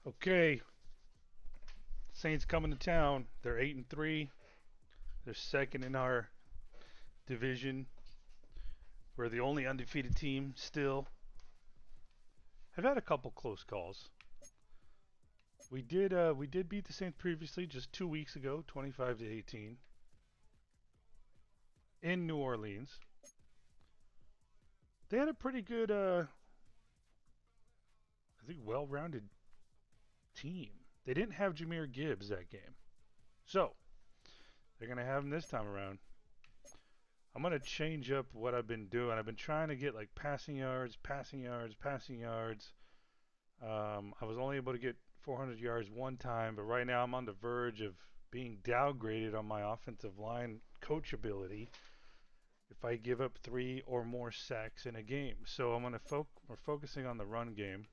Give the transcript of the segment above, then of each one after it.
Okay, Saints coming to town. They're 8-3. They're second in our division. We're the only undefeated team still. I've had a couple close calls. We did beat the Saints previously, just 2 weeks ago, 25-18, in New Orleans. They had a pretty good, I think, well-rounded team. They didn't have Jahmyr Gibbs that game, so they're gonna have him this time around. I'm gonna change up what I've been doing. I've been trying to get like passing yards, passing yards, passing yards. I was only able to get 400 yards one time, but right now I'm on the verge of being downgraded on my offensive line coachability if I give up 3 or more sacks in a game. So I'm gonna we're focusing on the run game.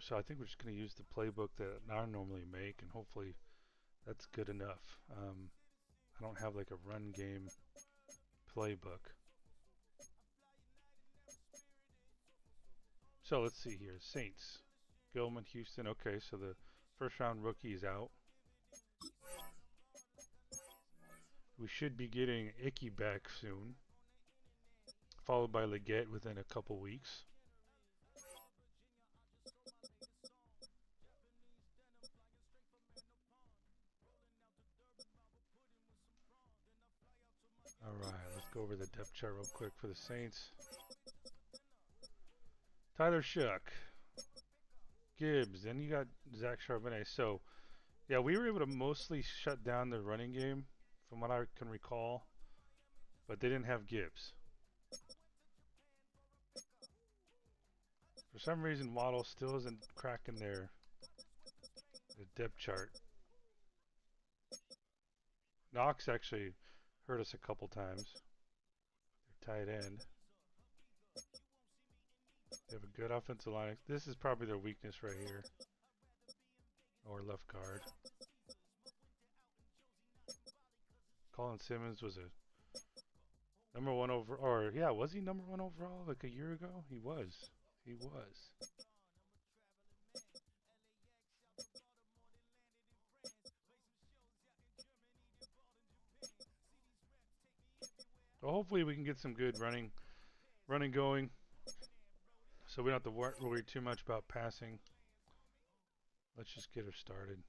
So I think we're just gonna use the playbook that I normally make, and hopefully that's good enough. I don't have like a run game playbook. So let's see here. Saints. Gilman, Houston. Okay, so the first round rookie is out. We should be getting Icky back soon, followed by Leggett within a couple weeks. Alright, let's go over the depth chart real quick for the Saints. Tyler Shook, Gibbs, then you got Zach Charbonnet. So, yeah, we were able to mostly shut down the running game, from what I can recall, but they didn't have Gibbs. For some reason, Waddle still isn't cracking the depth chart. Knox actually hurt us a couple times. Their tight end. They have a good offensive line. This is probably their weakness right here. Or left guard. Colin Simmons was a number one over, or yeah, was he number one overall like a year ago? He was. He was. So hopefully we can get some good running going, so we don't have to worry too much about passing. Let's just get her started.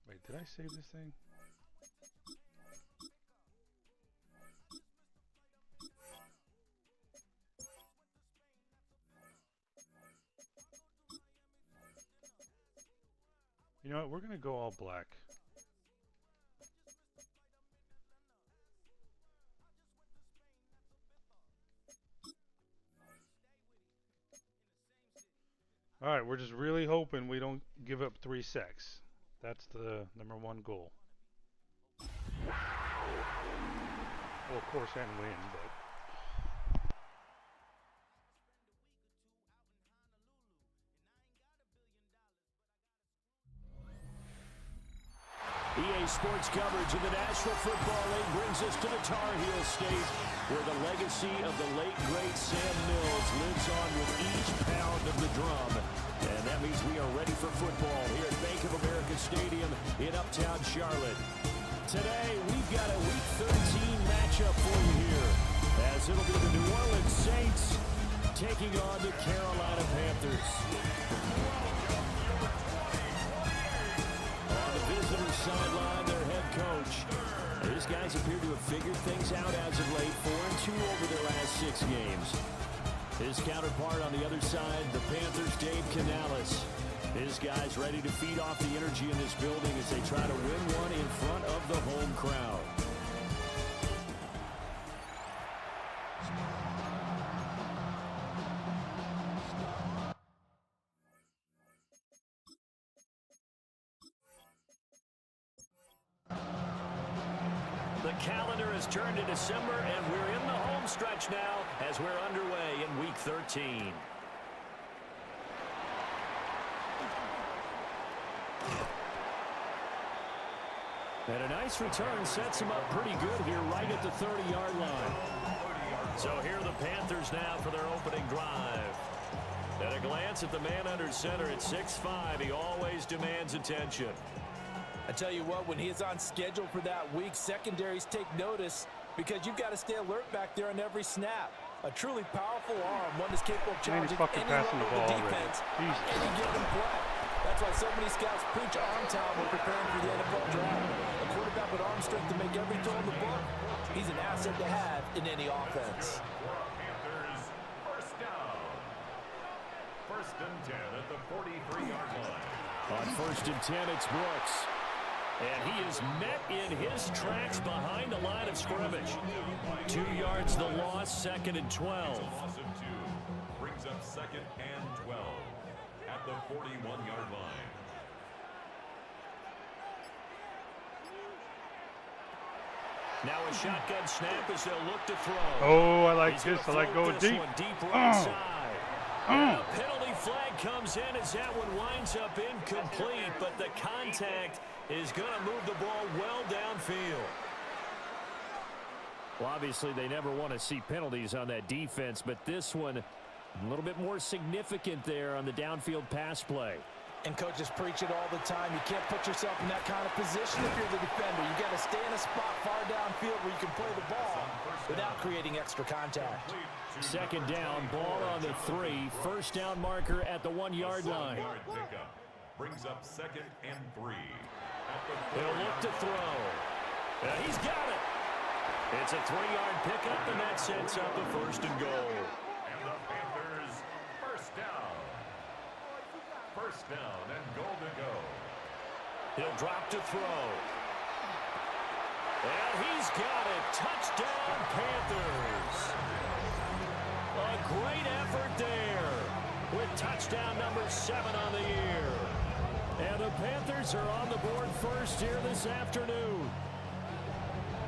Wait, did I save this thing? You know what? We're gonna go all black. Alright, we're just really hoping we don't give up 3 sacks. That's the #1 goal. Well, of course, and win, but... EA Sports coverage of the National Football League brings us to the Tar Heel State, where the legacy of the late, great Sam Mills lives on with each pound of the drum. And that means we are ready for football here at Bank of America Stadium in Uptown Charlotte. Today, we've got a Week 13 matchup for you here, as it'll be the New Orleans Saints taking on the Carolina Panthers. Visitor sideline, their head coach. These guys appear to have figured things out as of late, 4-2 over their last 6 games. His counterpart on the other side, the Panthers' Dave Canales. His guys ready to feed off the energy in this building as they try to win one in front of the home crowd. The calendar has turned to December, and we're in the home stretch now as we're underway in Week 13. And a nice return sets him up pretty good here right at the 30-yard line. So here are the Panthers now for their opening drive. At a glance at the man under center at 6'5", he always demands attention. I tell you what, when he is on schedule for that week, secondaries take notice because you've got to stay alert back there on every snap. A truly powerful arm, one that's capable of challenging any passing the ball defense, any given play. That's why so many scouts preach arm talent when preparing for the NFL draft. A quarterback with arm strength to make every throw in the book, he's an asset to have in any offense. Panthers first down. First and 10 at the 43-yard line. On first and 10, it's Brooks. And he is met in his tracks behind the line of scrimmage. 2 yards the loss, second and 12. Loss of 2 brings up second and 12 at the 41-yard line. Now a shotgun snap as they'll look to throw. Oh, I like this. I like going deep. Deep right side. And a penalty flag comes in as that one winds up incomplete, but the contact is going to move the ball well downfield. Well, obviously, they never want to see penalties on that defense, but this one a little bit more significant there on the downfield pass play. And coaches preach it all the time. You can't put yourself in that kind of position if you're the defender. You got to stay in a spot far downfield where you can play the ball without creating extra contact. Second down, ball on the 3. First down marker at the 1-yard line. Pickup brings up second and 3. He'll look to throw. He's got it. It's a 3-yard pickup, and that sets up a first and goal. And the Panthers first down. First down and goal to go. He'll drop to throw. And he's got it. Touchdown, Panthers. A great effort there with touchdown number 7 on the year. And the Panthers are on the board first here this afternoon.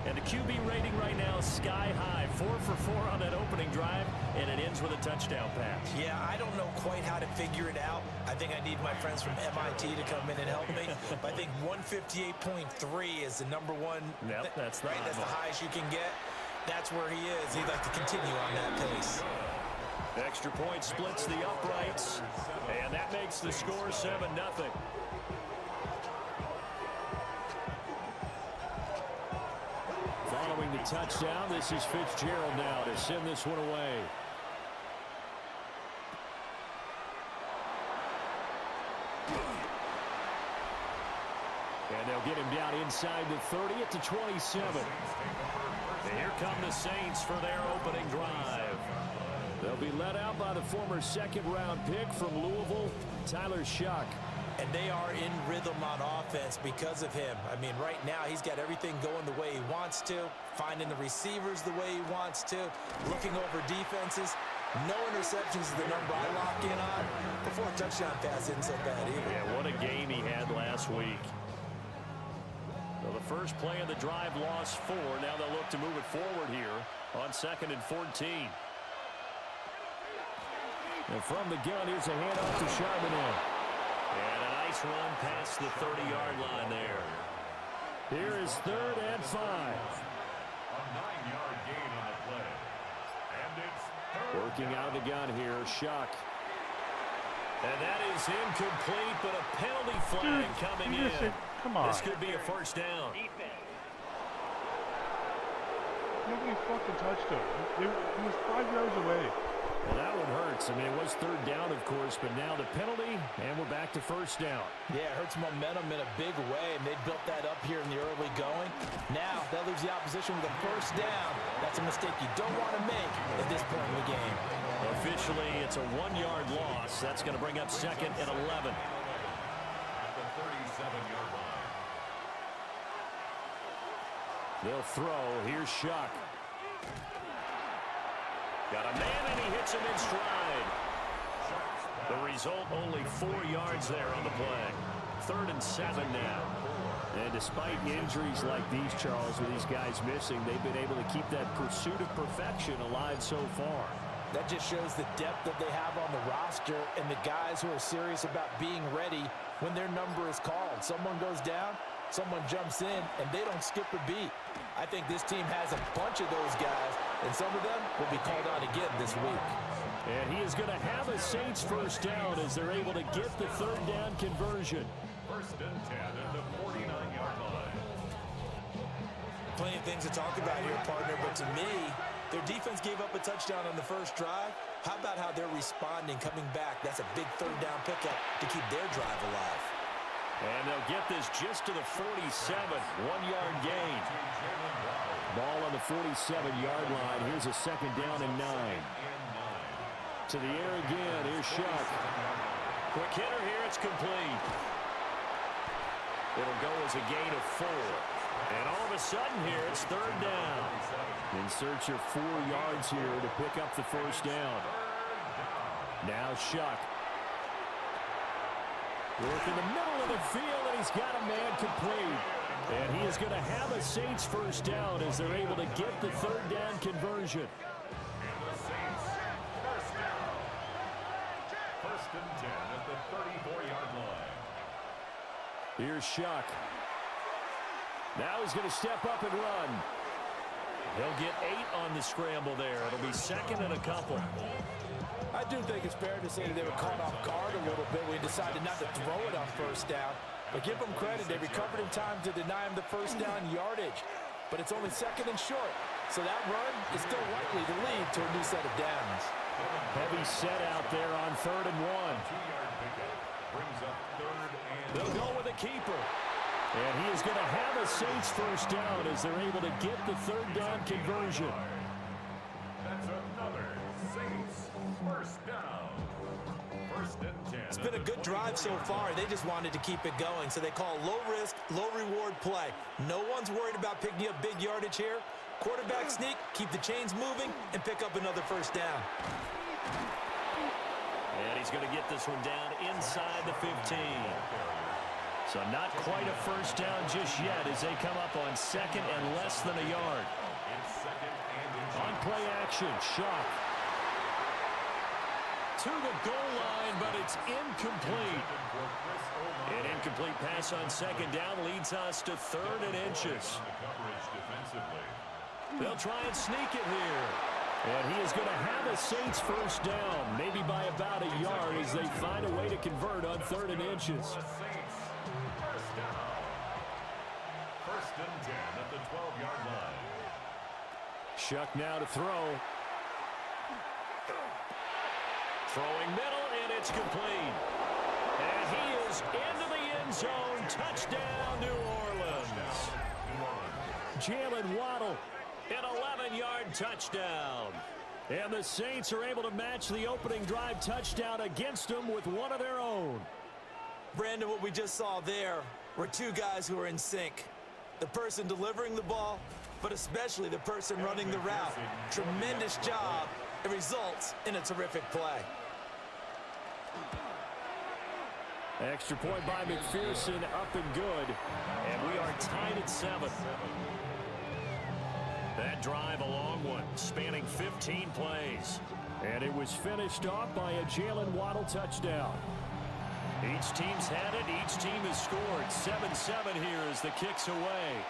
And the QB rating right now is sky high. 4 for 4 on that opening drive, and it ends with a touchdown pass. Yeah, I don't know quite how to figure it out. I think I need my friends from MIT to come in and help me. But I think 158.3 is the number one. Yep, that's right. That's the highest you can get. That's where he is. He'd like to continue on that pace. Extra point splits the uprights, and that makes the score 7-0. Following the touchdown, this is Fitzgerald now to send this one away. And they'll get him down inside the 30 at the 27. And here come the Saints for their opening drive. They'll be led out by the former second-round pick from Louisville, Tyler Shuck. And they are in rhythm on offense because of him. I mean, right now, he's got everything going the way he wants to, finding the receivers the way he wants to, looking over defenses. No interceptions is the number I lock in on. Before a touchdown pass isn't so bad either. Yeah, what a game he had last week. Well, the first play of the drive lost 4. Now they'll look to move it forward here on 2nd and 14. And from the gun, here's a handoff to Charbonnet. And a nice run past the 30-yard line there. Here is 3rd and 5. A 9-yard gain on the play. And it's Working out of the gun here, Shuck. And that is incomplete, but a penalty flag coming in. Come on. This could be a first down. Nobody fucking touched him. He was 5 yards away. Well, that one hurts. I mean, it was 3rd down, of course, but now the penalty, and we're back to first down. Yeah, it hurts momentum in a big way, and they built that up here in the early going. Now, that leaves the opposition with a first down. That's a mistake you don't want to make at this point in the game. Officially, it's a 1-yard loss. That's going to bring up 2nd and 11. at the 37-yard line. They'll throw. Here's Shuck. Got a man, and he hits him in stride. The result, only 4 yards there on the play. 3rd and 7 now. And despite injuries like these, Charles, with these guys missing, they've been able to keep that pursuit of perfection alive so far. That just shows the depth that they have on the roster and the guys who are serious about being ready when their number is called. Someone goes down, someone jumps in, and they don't skip a beat. I think this team has a bunch of those guys and some of them will be called out again this week. And he is going to have a Saints first down as they're able to get the third down conversion. First and 10 at the 49-yard line. Plenty of things to talk about here, partner, but to me, their defense gave up a touchdown on the first drive. How about how they're responding, coming back? That's a big third down pickup to keep their drive alive. And they'll get this just to the 47, 1-yard gain. Ball on the 47-yard line. Here's a second down and 9. To the air again. Here's Shuck. Quick hitter here. It's complete. It'll go as a gain of 4. And all of a sudden here, it's third down. In search of 4 yards here to pick up the first down. Now Shuck. Work in the middle of the field, and he's got a man complete. And he is going to have a Saints first down as they're able to get the third down conversion. And the Saints first down. First and 10 at the 34-yard line. Here's Shuck. Now he's going to step up and run. He'll get 8 on the scramble there. It'll be second and a couple. I do think it's fair to say that they were caught off guard a little bit when he decided not to throw it on first down. But give them credit, they recovered in time to deny him the first down yardage. But it's only second and short, so that run is still likely to lead to a new set of downs. Heavy set out there on 3rd and 1. 2-yard pickup brings up third and... They'll go with a keeper. And he is going to have a Saints first down as they're able to get the third down conversion. That's another Saints first down. First and 10. It's been a good drive so far. They just wanted to keep it going, so they call low-risk, low-reward play. No one's worried about picking up big yardage here. Quarterback sneak, keep the chains moving, and pick up another first down. And he's going to get this one down inside the 15. So not quite a first down just yet as they come up on second and less than a yard. On play action, Shuck. To the goal line, but it's incomplete. An incomplete pass on second down leads us to 3rd and inches. They'll try and sneak it here. And he is going to have a Saints first down, maybe by about a yard as they find a way to convert on 3rd and inches. First and 10 at the 12-yard line. Shuck now to throw. Throwing middle, and it's complete. And he is into the end zone. Touchdown, New Orleans. Jalen Waddle, an 11-yard touchdown. And the Saints are able to match the opening drive touchdown against them with one of their own. Brandon, what we just saw there were 2 guys who are in sync. The person delivering the ball, but especially the person running the route. Tremendous job. It results in a terrific play. Extra point by McPherson, up and good. And we are tied at 7. That drive, a long one, spanning 15 plays. And it was finished off by a Jalen Waddle touchdown. Each team's had it. Each team has scored. 7-7 here as the kick's away.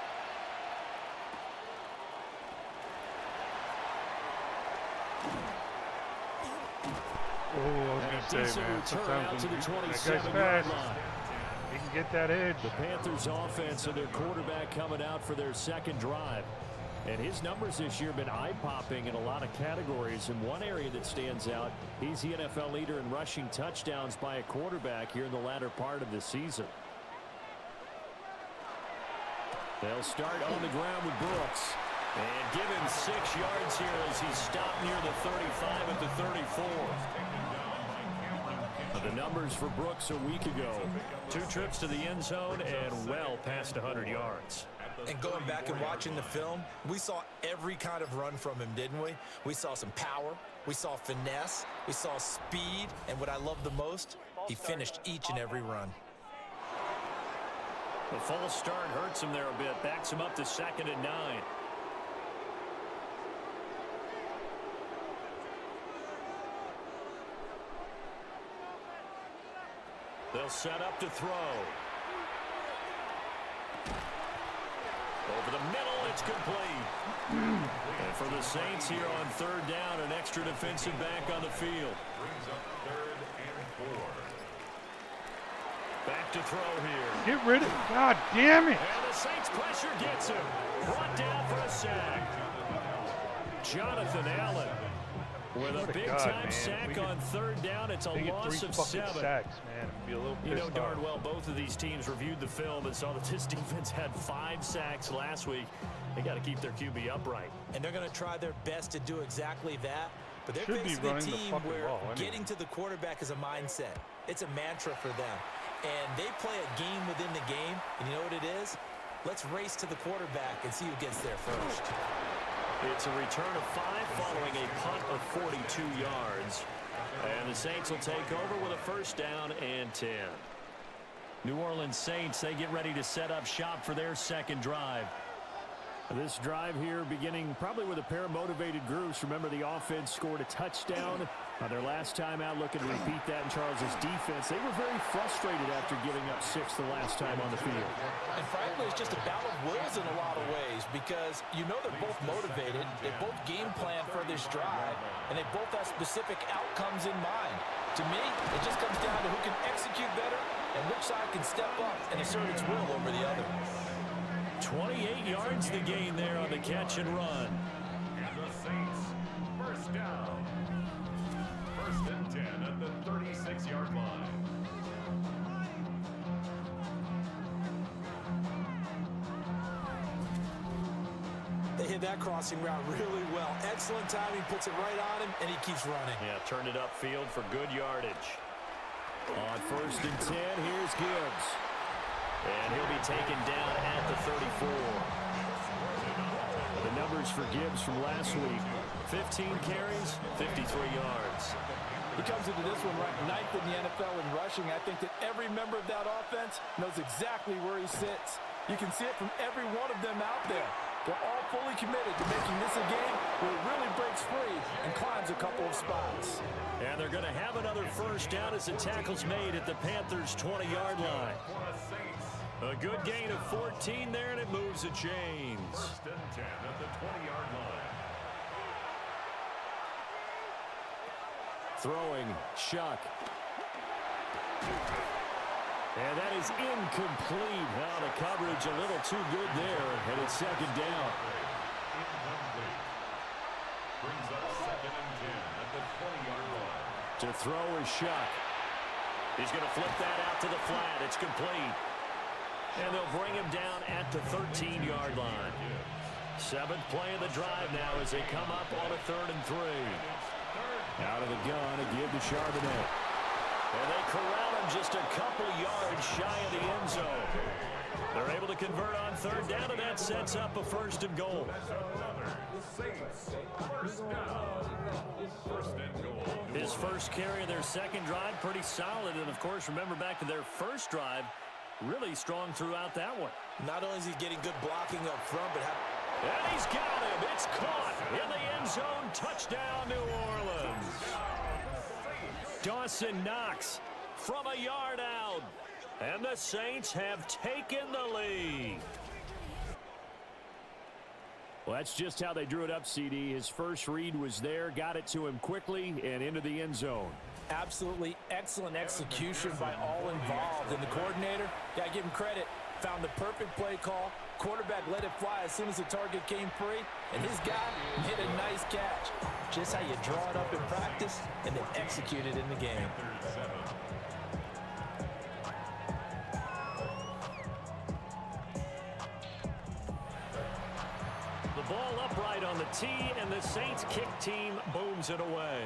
Oh, I was going to say, man, sometimes when that guy's fast, he can get that edge. The Panthers offense and their quarterback coming out for their second drive. And his numbers this year have been eye-popping in a lot of categories. And one area that stands out, he's the NFL leader in rushing touchdowns by a quarterback here in the latter part of the season. They'll start on the ground with Brooks. And give him 6 yards here as he's stopped near the 35 at the 34. The numbers for Brooks a week ago. 2 trips to the end zone and well past 100 yards. And going back and watching the film, we saw every kind of run from him, didn't we? We saw some power, we saw finesse, we saw speed, and what I love the most, he finished each and every run. The false start hurts him there a bit, backs him up to 2nd and 9. They'll set up to throw. Over the middle, it's complete. And for the Saints here on third down, an extra defensive back on the field. Brings up 3rd and 4. Back to throw here. Get rid of it. God damn it. And the Saints pressure gets him. Brought down for a sack. Jonathan Allen with a big-time sack on third down. It's a loss of 7. Sacks, man. Be a little You know pissed darn off. well both of these teams reviewed the film and saw that this defense had 5 sacks last week. They got to keep their QB upright. And they're going to try their best to do exactly that. But they're Should be facing a running the team fucking where ball, anyway. getting to the quarterback is a mindset. It's a mantra for them. And they play a game within the game. And you know what it is? Let's race to the quarterback and see who gets there first. It's a return of 5 following a punt of 42 yards. And the Saints will take over with a first down and 10. New Orleans Saints, they get ready to set up shop for their second drive. This drive here beginning probably with a pair of motivated groups. Remember, the offense scored a touchdown. Their last time out, looking to repeat that in Charles's defense. They were very frustrated after giving up 6 the last time on the field. And frankly, it's just a battle of wills in a lot of ways because you know they're both motivated. They both game plan for this drive, and they both have specific outcomes in mind. To me, it just comes down to who can execute better and which side can step up and assert its will over the other. 28 yards the gain there on the catch and run. And the Saints, first down. 1st and 10 at the 36-yard line. They hit that crossing route really well. Excellent timing, puts it right on him, and he keeps running. Yeah, turned it upfield for good yardage. On 1st and 10, here's Gibbs. And he'll be taken down at the 34. The numbers for Gibbs from last week, 15 carries, 53 yards. He comes into this one ranked 9th in the NFL in rushing. I think that every member of that offense knows exactly where he sits. You can see it from every one of them out there. They're all fully committed to making this a game where it really breaks free and climbs a couple of spots. And they're going to have another first down as the tackle's made at the Panthers' 20-yard line. A good gain of 14 there, and it moves the chains. 1st and 10 at the 20-yard line. Throwing, Shuck. And that is incomplete. Now the coverage a little too good there, and it's second down. Incomplete. Brings up 2nd and 10 at the 20-yard line. To throw is Shuck. He's going to flip that out to the flat. It's complete. And they'll bring him down at the 13-yard line. 7th play of the drive now as they come up on a 3rd and 3. Out of the gun, a give to Charbonnet. And they corral him just a couple yards shy of the end zone. They're able to convert on 3rd down, and that sets up a 1st and goal. Saints, first down. 1st and goal. His first carry of their second drive, pretty solid. And, of course, remember back to their first drive, really strong throughout that one. Not only is he getting good blocking up front, but And he's got him. It's caught in the end zone. Touchdown, New Orleans. Dawson Knox from a yard out. And the Saints have taken the lead. Well, that's just how they drew it up, CD. His first read was there, got it to him quickly, and into the end zone. absolutely excellent execution by all involved. And the coordinator, got to give him credit, found the perfect play call. Quarterback let it fly as soon as the target came free, and his guy hit a nice catch. Just how you draw it up in practice and then execute it in the game. The ball upright on the tee, and the Saints kick team booms it away.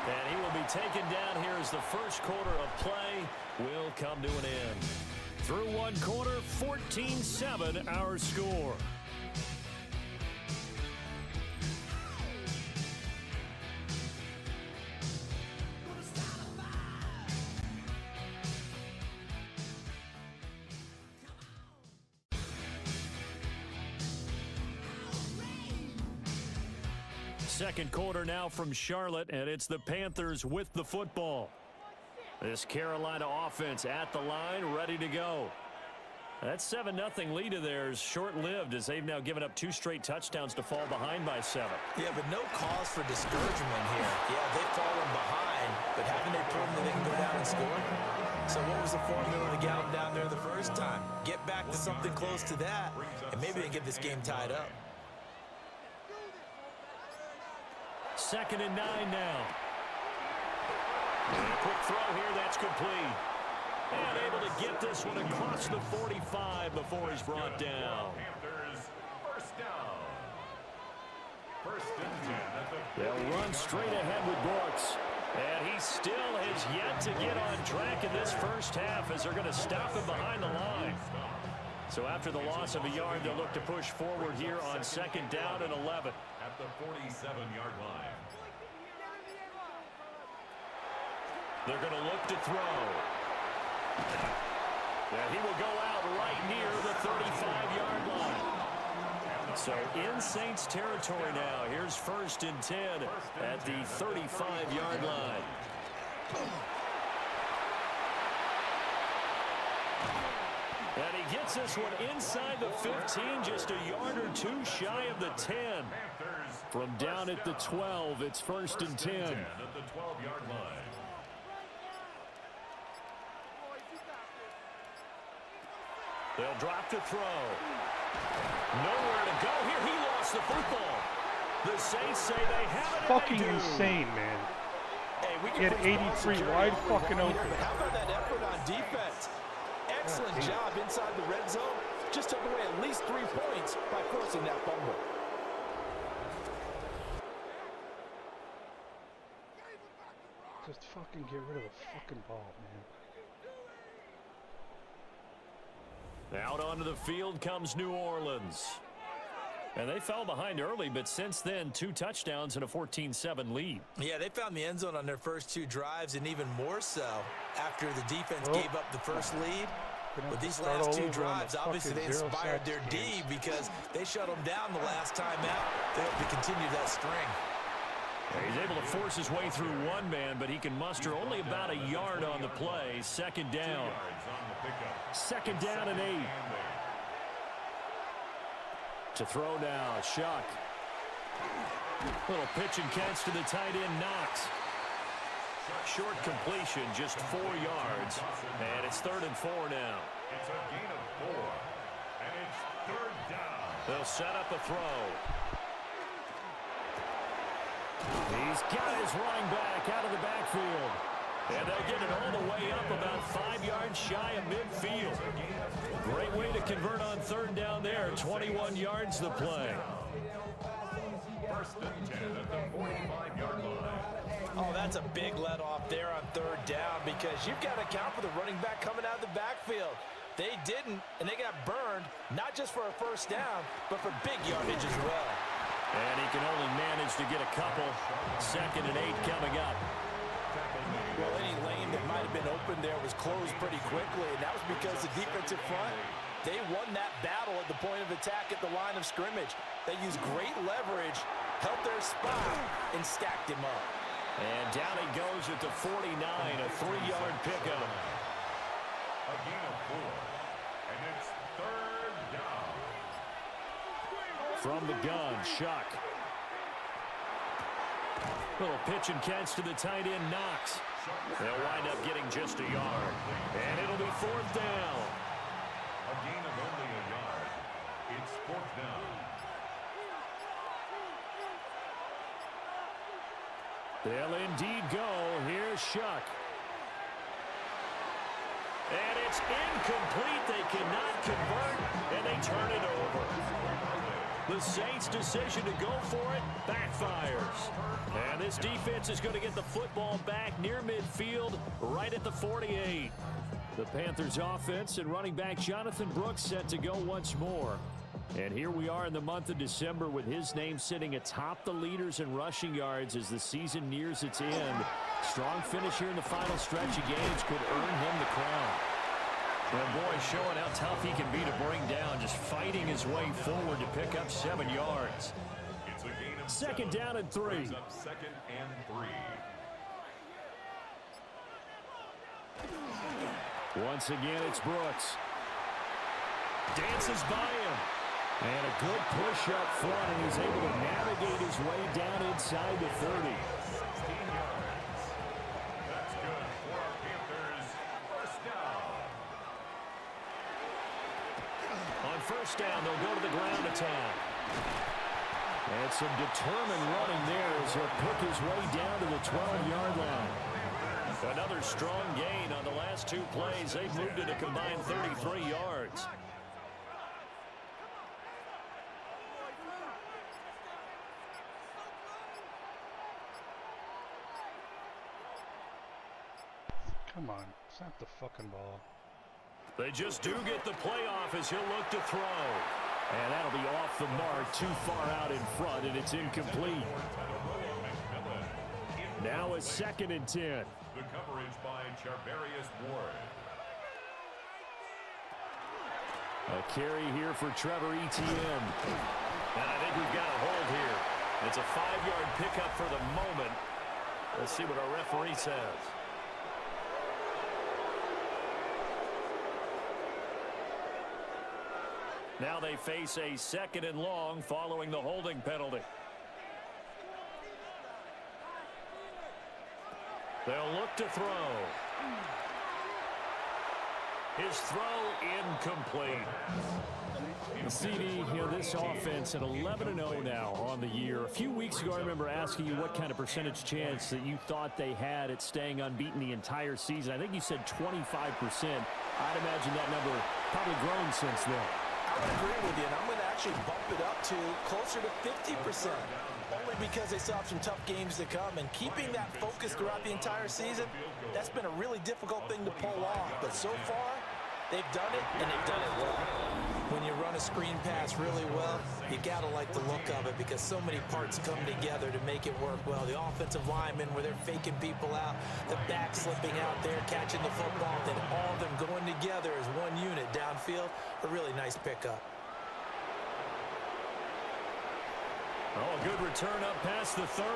And he will be taken down here as the first quarter of play will come to an end. Through one quarter, 14-7 our score. Second quarter now from Charlotte, and it's the Panthers with the football. This Carolina offense at the line, ready to go. That 7-0 lead of theirs short-lived as they've now given up 2 straight touchdowns to fall behind by 7. Yeah, but no cause for discouragement here. Yeah, they've fallen behind, but haven't they proven that they can go down and score? So what was the formula to get them down there the first time? Get back to something close to that, and maybe they can get this game tied up. 2nd and 9 now. And a quick throw here, that's complete. And able to get this one across the 45 before he's brought down. Panthers, first down. 1st and 10 at the They'll run straight ahead with Brooks. And he still has yet to get on track in this first half as they're going to stop him behind the line. So after the loss of a yard, they'll look to push forward here on 2nd down and 11. at the 47-yard line. They're going to look to throw. And he will go out right near the 35-yard line. So in Saints territory now. Here's 1st and 10 at the 35-yard line. And he gets this one inside the 15, just a yard or 2 shy of the 10. From down at the 12, it's 1st and 10. At the 12-yard line. They'll drop to throw. Nowhere to go here. He lost the football. The Saints say they have it. Fucking insane, man. Hey, we He had 83 wide fucking open. How about that effort on defense? Excellent job inside the red zone. Just took away at least 3 points by forcing that fumble. Just fucking get rid of the fucking ball, man. Out onto the field comes New Orleans. And they fell behind early, but since then, 2 touchdowns and a 14-7 lead. Yeah, they found the end zone on their first 2 drives, and even more so after the defense gave up the first lead. But these last 2 drives, obviously they inspired their D because they shut them down the last time out. They hope to continue that string. He's able to force his way through 1 man, but he can muster only about a yard on the play. 2nd down. 2nd down and 8. To throw now, Shuck. Little pitch and catch to the tight end, Knox. Short completion, just 4 yards. And it's 3rd and 4 now. It's a gain of 4. And it's 3rd down. They'll set up a throw. He's got his running back out of the backfield. And they'll get it all the way up about 5 yards shy of midfield. Great way to convert on 3rd down there. 21 yards the play. 1st and 10 at the 45-yard line. Oh, that's a big let off there on 3rd down because you've got to account for the running back coming out of the backfield. They didn't, and they got burned, not just for a 1st down, but for big yardage as well. And he can only manage to get a couple. 2nd and 8 coming up. Well, any lane that might have been open there was closed pretty quickly, and that was because the defensive front, they won that battle at the point of attack at the line of scrimmage. They used great leverage, helped their spot, and stacked him up. And down he goes at the 49, a 3-yard pickup. A gain of 4. And it's 3rd down. From the gun, Shuck. Little pitch and catch to the tight end, Knox. They'll wind up getting just a yard. And it'll be 4th down. A gain of only a yard. It's 4th down. They'll indeed go. Here's Shuck. And it's incomplete. They cannot convert, and they turn it over. The Saints' decision to go for it backfires. And this defense is going to get the football back near midfield, right at the 48. The Panthers' offense and running back Jonathan Brooks set to go once more. And here we are in the month of December with his name sitting atop the leaders in rushing yards as the season nears its end. Strong finish here in the final stretch of games could earn him the crown. And boy, showing how tough he can be to bring down, just fighting his way forward to pick up 7 yards. It's a gain of 2nd down and 3. Brings up 2nd and 3. Once again, it's Brooks. Dances by him. And a good push up front, and he's able to navigate his way down inside the 30. 16 yards. That's good for our Panthers. First down. On first down, they'll go to the ground attack. And some determined running there as he'll pick his way down to the 12-yard line. Another strong gain on the last two plays. They've moved it a combined 33 yards. Come on, snap the fucking ball. They just do get the playoff as he'll look to throw. And that'll be off the mark, too far out in front, and it's incomplete. Now a 2nd and 10. The coverage by Charvarius Ward. A carry here for Trevor Etienne. And I think we've got a hold here. It's a 5-yard pickup for the moment. Let's see what our referee says. Now they face a 2nd and long following the holding penalty. They'll look to throw. His throw incomplete. CD, this offense at 11-0 now on the year. A few weeks ago, I remember asking you what kind of percentage chance that you thought they had at staying unbeaten the entire season. I think you said 25%. I'd imagine that number probably grown since then. I would agree with you, and I'm going to actually bump it up to closer to 50%, only because they still have some tough games to come, and keeping that focus throughout the entire season, that's been a really difficult thing to pull off. But so far, they've done it, and they've done it well. When you run a screen pass really well, you got to like the look of it because so many parts come together to make it work well. The offensive linemen, where they're faking people out, the back slipping out there, catching the football, then all of them going together as one unit downfield. A really nice pickup. Oh, a good return up past the 30.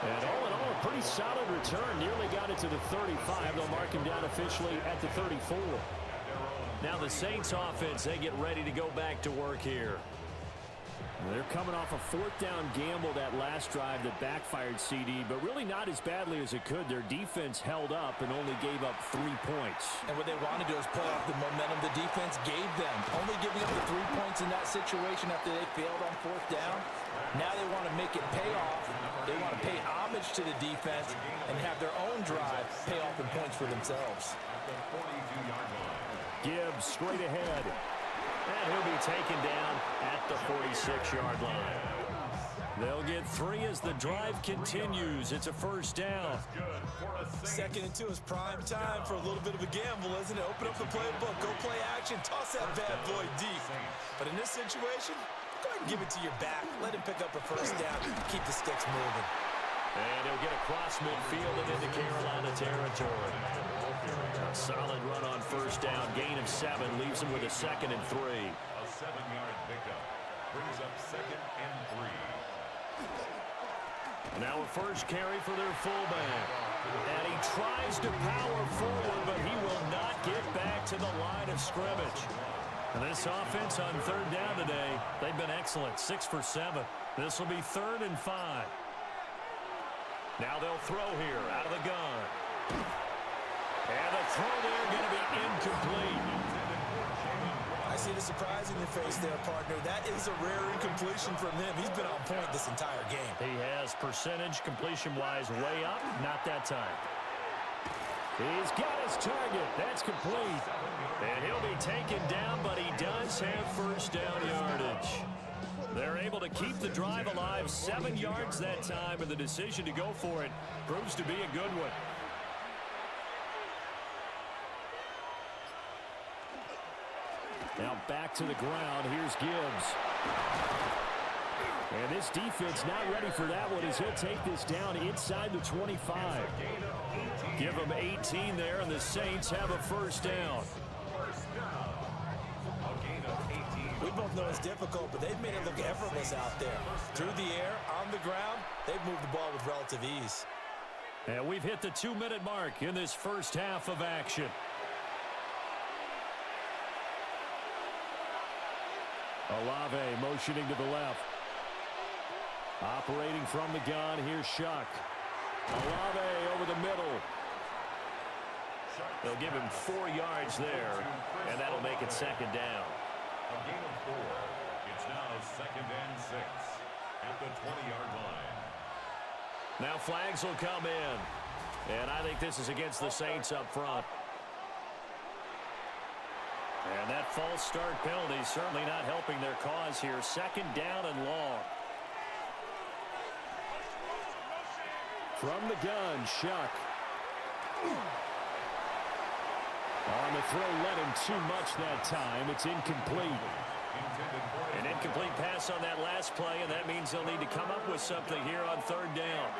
And all in all, a pretty solid return. Nearly got it to the 35. They'll mark him down officially at the 34. Now the Saints offense, they get ready to go back to work here. They're coming off a 4th down gamble that last drive that backfired CD, but really not as badly as it could. Their defense held up and only gave up 3 points. And what they want to do is play off the momentum the defense gave them. Only giving up the 3 points in that situation after they failed on 4th down. Now they want to make it pay off. They want to pay homage to the defense and have their own drive pay off in points for themselves. Gibbs straight ahead. And he'll be taken down at the 46-yard line. They'll get 3 as the drive continues. It's a 1st down. 2nd and 2 is prime time for a little bit of a gamble, isn't it? Open up the playbook, go play action, toss that bad boy deep. But in this situation, go ahead and give it to your back. Let him pick up a 1st down. Keep the sticks moving. And he'll get across midfield and into Carolina territory. A solid run on 1st down. Gain of 7 leaves him with a 2nd and 3. A 7-yard pickup brings up 2nd and 3. Now a first carry for their fullback. And he tries to power forward, but he will not get back to the line of scrimmage. And this offense on 3rd down today, they've been excellent. 6 for 7. This will be 3rd and 5. Now they'll throw here out of the gun. And the throw there going to be incomplete. I see the surprise in your face there, partner. That is a rare incompletion from him. He's been on point this entire game. He has percentage completion-wise way up. Not that time. He's got his target. That's complete. And he'll be taken down, but he does have 1st down yardage. They're able to keep the drive alive. 7 yards that time, and the decision to go for it proves to be a good one. Now back to the ground. Here's Gibbs. And this defense not ready for that one as he'll take this down inside the 25. Give them 18 there, and the Saints have a 1st down. We both know it's difficult, but they've made it look effortless out there. Through the air, on the ground, they've moved the ball with relative ease. And we've hit the 2-minute mark in this first half of action. Olave motioning to the left. Operating from the gun, here's Shuck. Olave over the middle. They'll give him 4 yards there, and that'll make it second down. A gain of 4. It's now 2nd and 6 at the 20-yard line. Now flags will come in, and I think this is against the Saints up front. And that false start penalty certainly not helping their cause here. 2nd down and long. From the gun, Shuck. On the throw, led him too much that time. It's incomplete. An incomplete pass on that last play, and that means they'll need to come up with something here on 3rd down.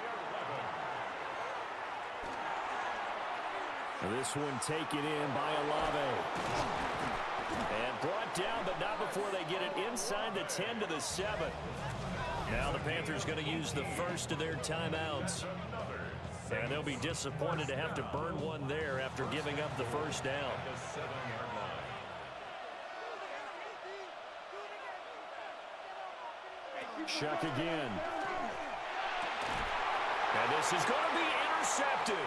This one taken in by Olave. And brought down, but not before they get it inside the 10 to the 7. Now the Panthers going to use the first of their timeouts. And they'll be disappointed to have to burn one there after giving up the first down. Shuck again. And this is going to be intercepted.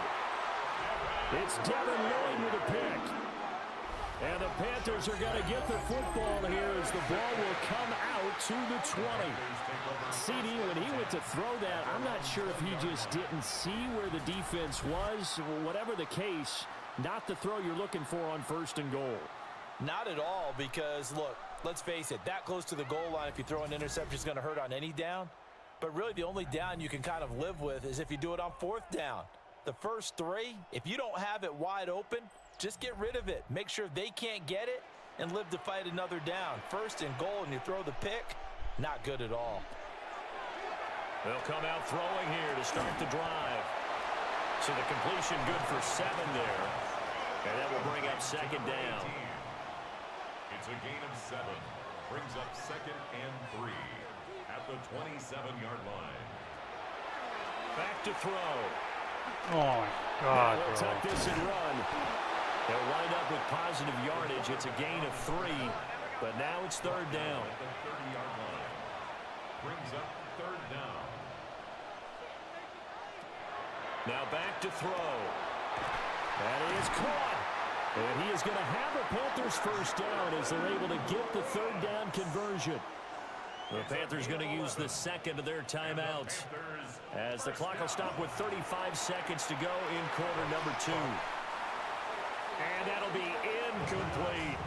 It's Devin Lloyd with a pick. And the Panthers are going to get the football here as the ball will come out to the 20. CD, when he went to throw that, I'm not sure if he just didn't see where the defense was. Whatever the case, not the throw you're looking for on 1st and goal. Not at all, because, look, let's face it, that close to the goal line, if you throw an interception, is going to hurt on any down. But really, the only down you can kind of live with is if you do it on 4th down. The first 3, if you don't have it wide open, just get rid of it. Make sure they can't get it and live to fight another down. 1st and goal, and you throw the pick, not good at all. They'll come out throwing here to start the drive. So the completion good for 7 there. And that will bring up 2nd down. It's a gain of 7. Brings up 2nd and 3 at the 27-yard line. Back to throw. Oh, my God, They'll bro. tuck this and run. They'll wind up with positive yardage. It's a gain of 3, but now it's 3rd down. At the 30-yard line. Brings up 3rd down. Now back to throw. That is caught. And he is going to have a Panthers first down as they're able to get the 3rd down conversion. The Panthers going to use the 2nd of their timeouts as the clock will stop with 35 seconds to go in quarter number 2. And that'll be incomplete.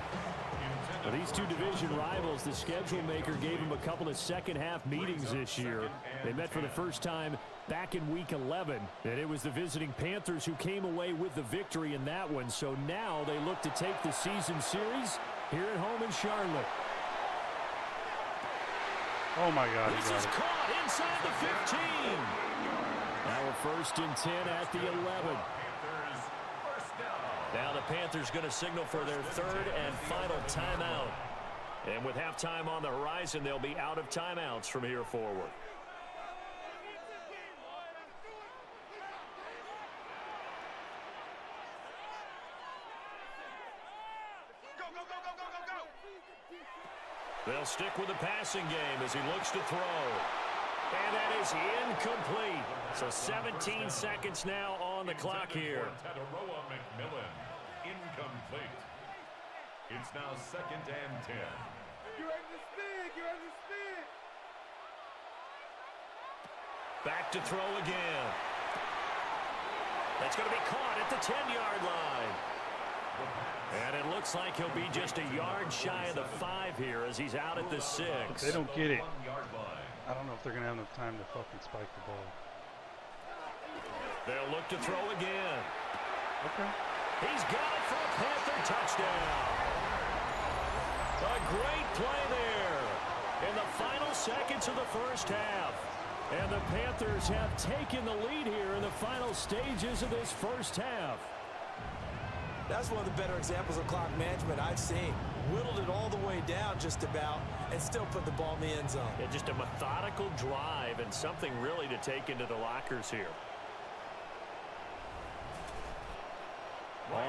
Well, these two division rivals, the schedule maker gave them a couple of second-half meetings this year. They met for the first time back in Week 11, and it was the visiting Panthers who came away with the victory in that one. So now they look to take the season series here at home in Charlotte. Oh, my God. This is caught inside the 15. Now a 1st and 10 at the 11. Now the Panthers going to signal for their 3rd and final timeout. And with halftime on the horizon, they'll be out of timeouts from here forward. They'll stick with the passing game as he looks to throw. And that is incomplete. So 17 seconds now on the clock here. McMillan, incomplete. It's now 2nd and 10. You're ready to spin. You're ready to spin. Back to throw again. That's going to be caught at the 10-yard line. And it looks like he'll be just a yard shy of the 5 here as he's out at the 6. They don't get it. I don't know if they're going to have enough time to fucking spike the ball. They'll look to throw again. Okay. He's got it for a Panther touchdown. A great play there in the final seconds of the first half. And the Panthers have taken the lead here in the final stages of this first half. That's one of the better examples of clock management I've seen. Whittled it all the way down just about and still put the ball in the end zone. Yeah, just a methodical drive and something really to take into the lockers here.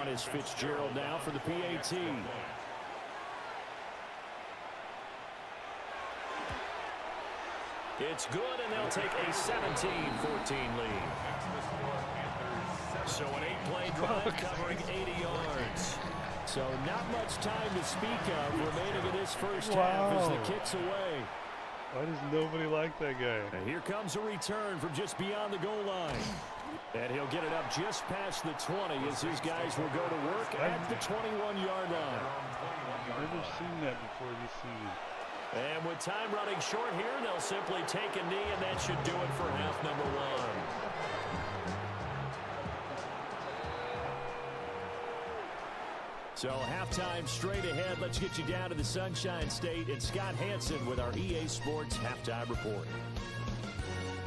line is Fitzgerald now for the PAT. It's good, and they'll take a 17-14 lead. So an 8-play drive covering 80 yards. So not much time to speak of remaining in this first half as the kick's away. Why does nobody like that guy? And here comes a return from just beyond the goal line. And he'll get it up just past the 20 as his guys will go to work at the 21-yard line. I've never seen that before this season. And with time running short here, they'll simply take a knee, and that should do it for half number one. So halftime straight ahead. Let's get you down to the Sunshine State and Scott Hansen with our EA Sports Halftime Report.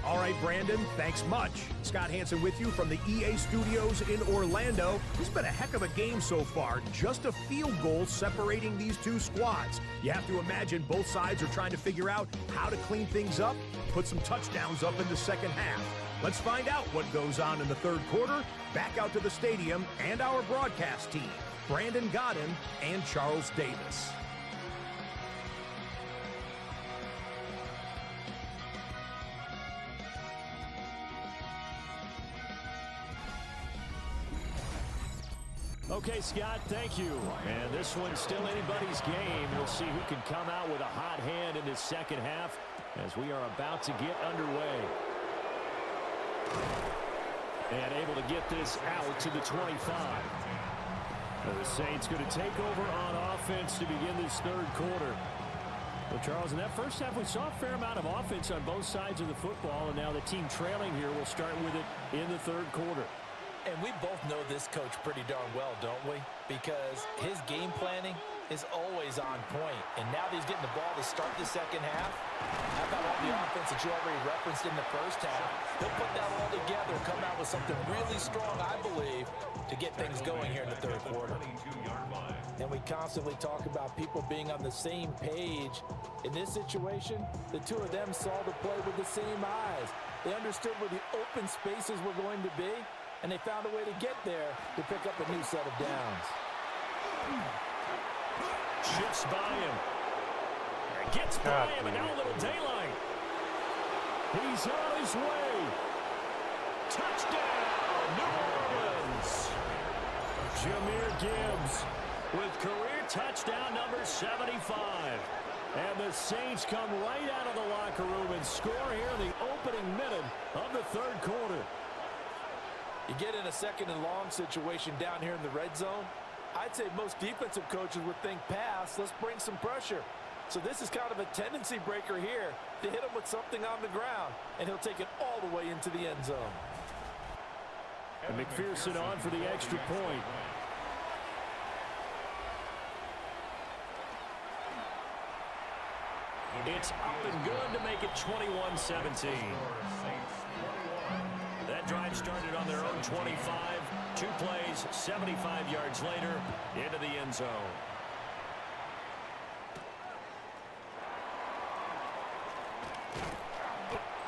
All right, Brandon, thanks much. Scott Hansen with you from the EA Studios in Orlando. It's been a heck of a game so far. Just a field goal separating these two squads. You have to imagine both sides are trying to figure out how to clean things up, put some touchdowns up in the second half. Let's find out what goes on in the third quarter. Back out to the stadium and our broadcast team, Brandon Godden and Charles Davis. Okay, Scott, thank you. And this one's still anybody's game. We'll see who can come out with a hot hand in this second half as we are about to get underway. And able to get this out to the 25. The Saints going to take over on offense to begin this third quarter. Well, Charles, in that first half, we saw a fair amount of offense on both sides of the football, and now the team trailing here will start with it in the third quarter. And we both know this coach pretty darn well, don't we? Because his game planning is always on point. And now that he's getting the ball to start the second half, how about all the offense that you already referenced in the first half? He'll put that all together, come out with something really strong, I believe, to get things going here in the third quarter. And we constantly talk about people being on the same page. In this situation, the two of them saw the play with the same eyes. They understood where the open spaces were going to be, and they found a way to get there to pick up a new set of downs. Shifts by him. Gets by him, and now a little daylight. He's on his way. Touchdown, New Orleans. Jahmyr Gibbs with career touchdown number 75. And the Saints come right out of the locker room and score here in the opening minute of the third quarter. You get in a second and long situation down here in the red zone, I'd say most defensive coaches would think pass, let's bring some pressure. So this is kind of a tendency breaker here to hit him with something on the ground, and he'll take it all the way into the end zone. And McPherson on for the extra point. It's up and good to make it 21-17. That drive started on their own 25. 2 plays, 75 yards later, into the end zone.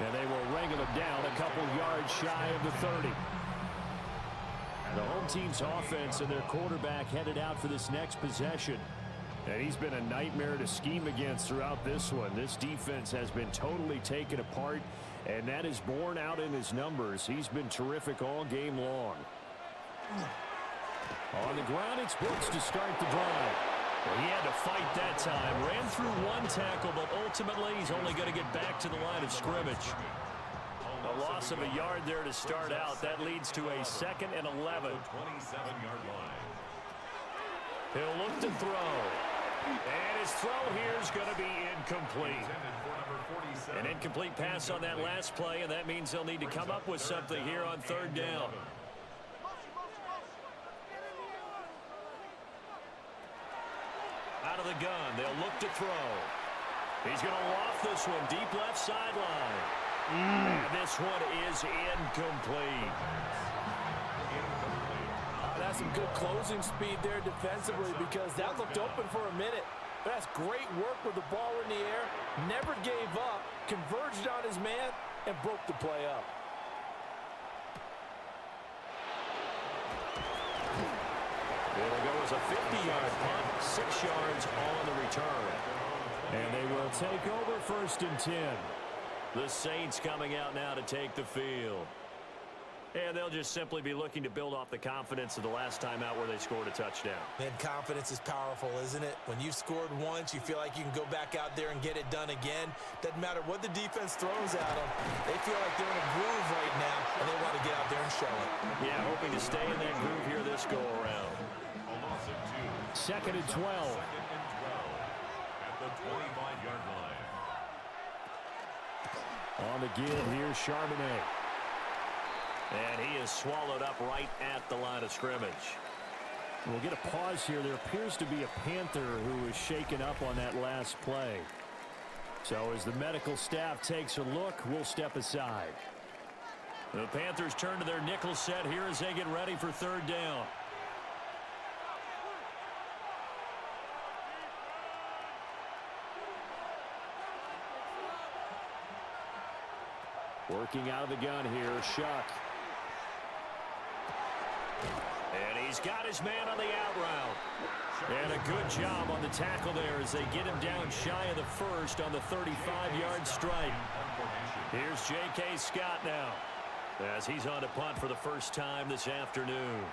And they will wrangle him down a couple yards shy of the 30. The home team's offense and their quarterback headed out for this next possession. And he's been a nightmare to scheme against throughout this one. This defense has been totally taken apart, and that is borne out in his numbers. He's been terrific all game long. On the ground, it's Brooks to start the drive. Well, he had to fight that time. Ran through one tackle, but ultimately he's only going to get back to the line of scrimmage. A loss of a yard there to start out. That leads to a 2nd and 11. 27-yard line. He'll look to throw. And his throw here is going to be incomplete. An incomplete pass on that last play, and that means they'll need to come up with something here on third down. Out of the gun, they'll look to throw. He's going to loft this one deep left sideline. And this one is incomplete. That's some good closing speed there defensively, because that looked open for a minute. But that's great work with the ball in the air. Never gave up, converged on his man, and broke the play up. It'll go as a 50-yard punt, 6 yards on the return. And they will take over 1st and 10. The Saints coming out now to take the field. And they'll just simply be looking to build off the confidence of the last time out where they scored a touchdown. Man, confidence is powerful, isn't it? When you've scored once, you feel like you can go back out there and get it done again. Doesn't matter what the defense throws at them. They feel like they're in a groove right now, and they want to get out there and show it. Yeah, hoping to stay in that groove here this go-around. 2nd and 12. 2nd and 12 at the 25-yard line. On the give, here's Charbonnet. And he is swallowed up right at the line of scrimmage. We'll get a pause here. There appears to be a Panther who is shaken up on that last play. So as the medical staff takes a look, we'll step aside. The Panthers turn to their nickel set here as they get ready for 3rd down. Working out of the gun here, Shuck. And he's got his man on the out route. And a good job on the tackle there as they get him down shy of the 1st on the 35-yard strike. Here's J.K. Scott now as he's on to punt for the first time this afternoon.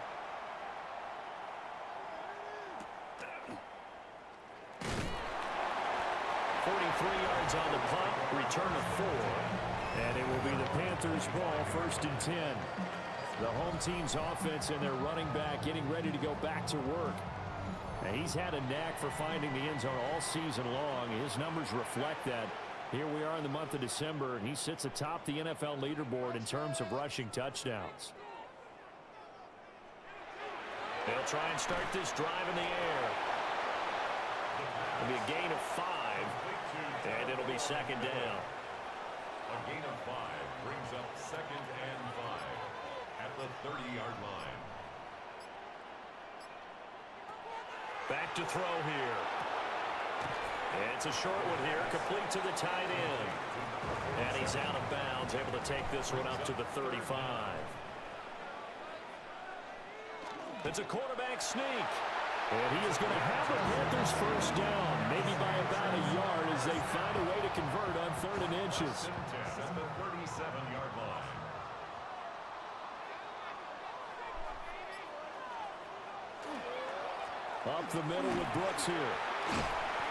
Yards on the punt, return of 4. And it will be the Panthers' ball, 1st and 10. The home team's offense and their running back getting ready to go back to work. And he's had a knack for finding the end zone all season long. His numbers reflect that. Here we are in the month of December, and he sits atop the NFL leaderboard in terms of rushing touchdowns. They'll try and start this drive in the air. It'll be a gain of 5, and it'll be 2nd down. A gain of 5 brings up 2nd and 5 at the 30-yard line. Back to throw here. And it's a short one here, complete to the tight end. And he's out of bounds, able to take this one up to the 35. It's a quarterback sneak. And he is going to have the Panthers first down, maybe by about a yard as they find a way to convert on 3rd and inches. At the 37-yard line. Up the middle with Brooks here.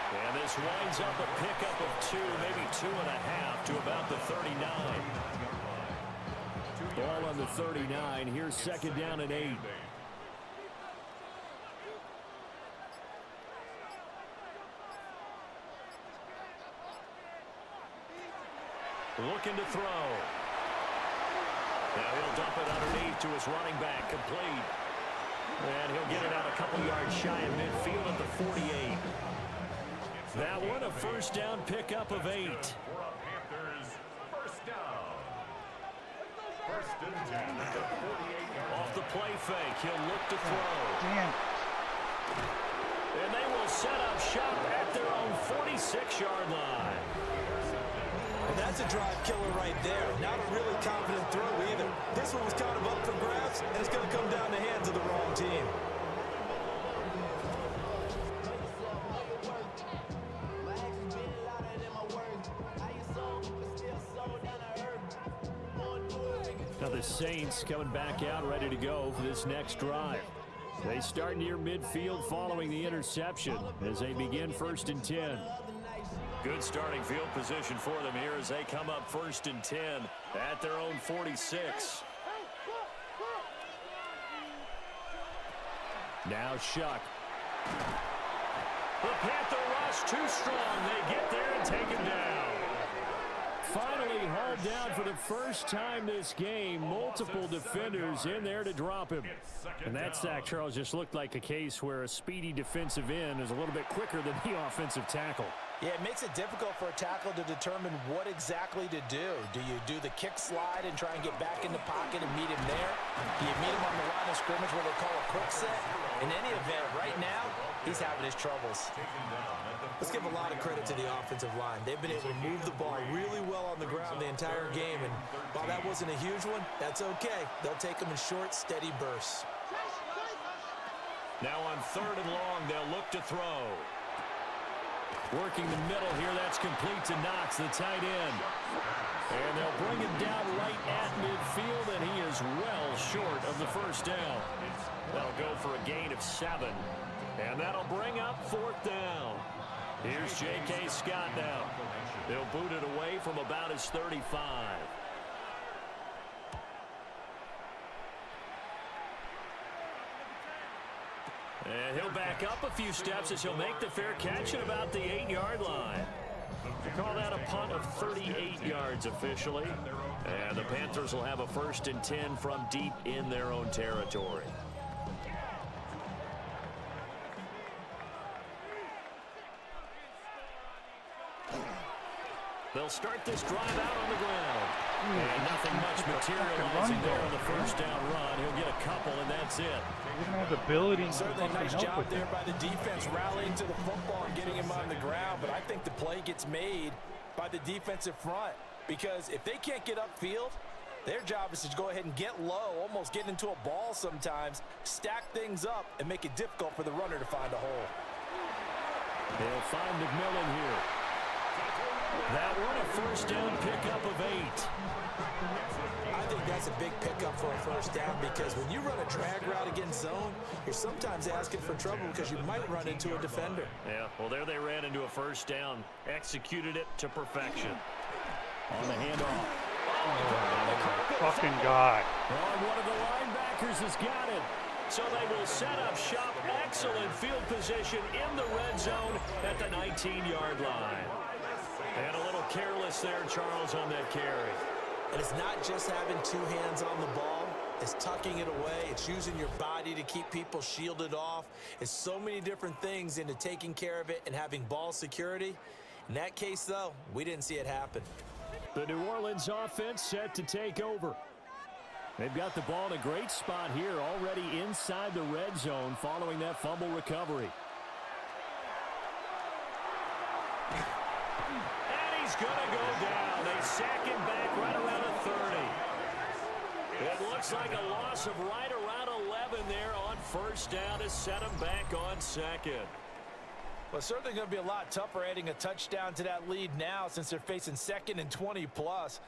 And this winds up a pickup of 2, maybe 2.5 to about the 39. Ball on the 39. Here's 2nd down and 8. Looking to throw. Now he'll dump it underneath to his running back, complete. And he'll get it out a couple yards shy of midfield at the 48. That one a first down pickup of 8. For a Panthers first down. 1st and 10 at the 48-yard line. Off the play fake, he'll look to throw. Damn. And they will set up shop at their own 46-yard line. And that's a drive killer right there. Not a really confident throw either. This one was kind of up for grabs, and it's going to come down the hands of the wrong team. Now the Saints coming back out ready to go for this next drive. They start near midfield following the interception as they begin 1st and 10. Good starting field position for them here as they come up 1st and 10 at their own 46. Now Shuck. The Panther rush too strong. They get there and take him down. Finally hauled down for the first time this game. Multiple defenders in there to drop him. And that sack, Charles, just looked like a case where a speedy defensive end is a little bit quicker than the offensive tackle. Yeah, it makes it difficult for a tackle to determine what exactly to do. Do you do the kick slide and try and get back in the pocket and meet him there? Do you meet him on the line of scrimmage where they call a quick set? In any event, right now, he's having his troubles. Let's give a lot of credit to the offensive line. They've been able to move the ball really well on the ground the entire game, and while that wasn't a huge one, that's okay. They'll take them in short, steady bursts. Now on 3rd and long, they'll look to throw. Working the middle here, that's complete to Knox, the tight end. And they'll bring him down right at midfield, and he is well short of the first down. They'll go for a gain of 7. And that'll bring up 4th down. Here's J.K. Scott now. He'll boot it away from about his 35. And he'll back up a few steps as he'll make the fair catch at about the 8-yard line. We call that a punt of 38 yards officially. And the Panthers will have a 1st and 10 from deep in their own territory. They'll start this drive out on the ground. And nothing much materializing there on the first down run. He'll get a couple, and that's it. He doesn't have the ability to Certainly a nice help job with there it. by the defense rallying to the football and getting him on the ground. But I think the play gets made by the defensive front. Because if they can't get upfield, their job is to go ahead and get low, almost get into a ball sometimes, stack things up, and make it difficult for the runner to find a hole. They'll find McMillan here. That one a first down pickup of 8. I think that's a big pickup for a first down because when you run a drag route against zone, you're sometimes asking for trouble because you might run into a defender. Yeah, well, there they ran into a first down. Executed it to perfection. On the handoff. Fucking guy. And one of the linebackers has got it. So they will set up shop. Excellent field position in the red zone at the 19-yard line. And a little careless there, Charles, on that carry. And it's not just having 2 hands on the ball. It's tucking it away. It's using your body to keep people shielded off. It's so many different things into taking care of it and having ball security. In that case, though, we didn't see it happen. The New Orleans offense set to take over. They've got the ball in a great spot here, already inside the red zone following that fumble recovery. And he's going to go down. They sack him back right around the 30. It looks like a loss of right around 11 there on first down to set him back on second. Well, it's certainly going to be a lot tougher adding a touchdown to that lead now since they're facing 2nd and 20+.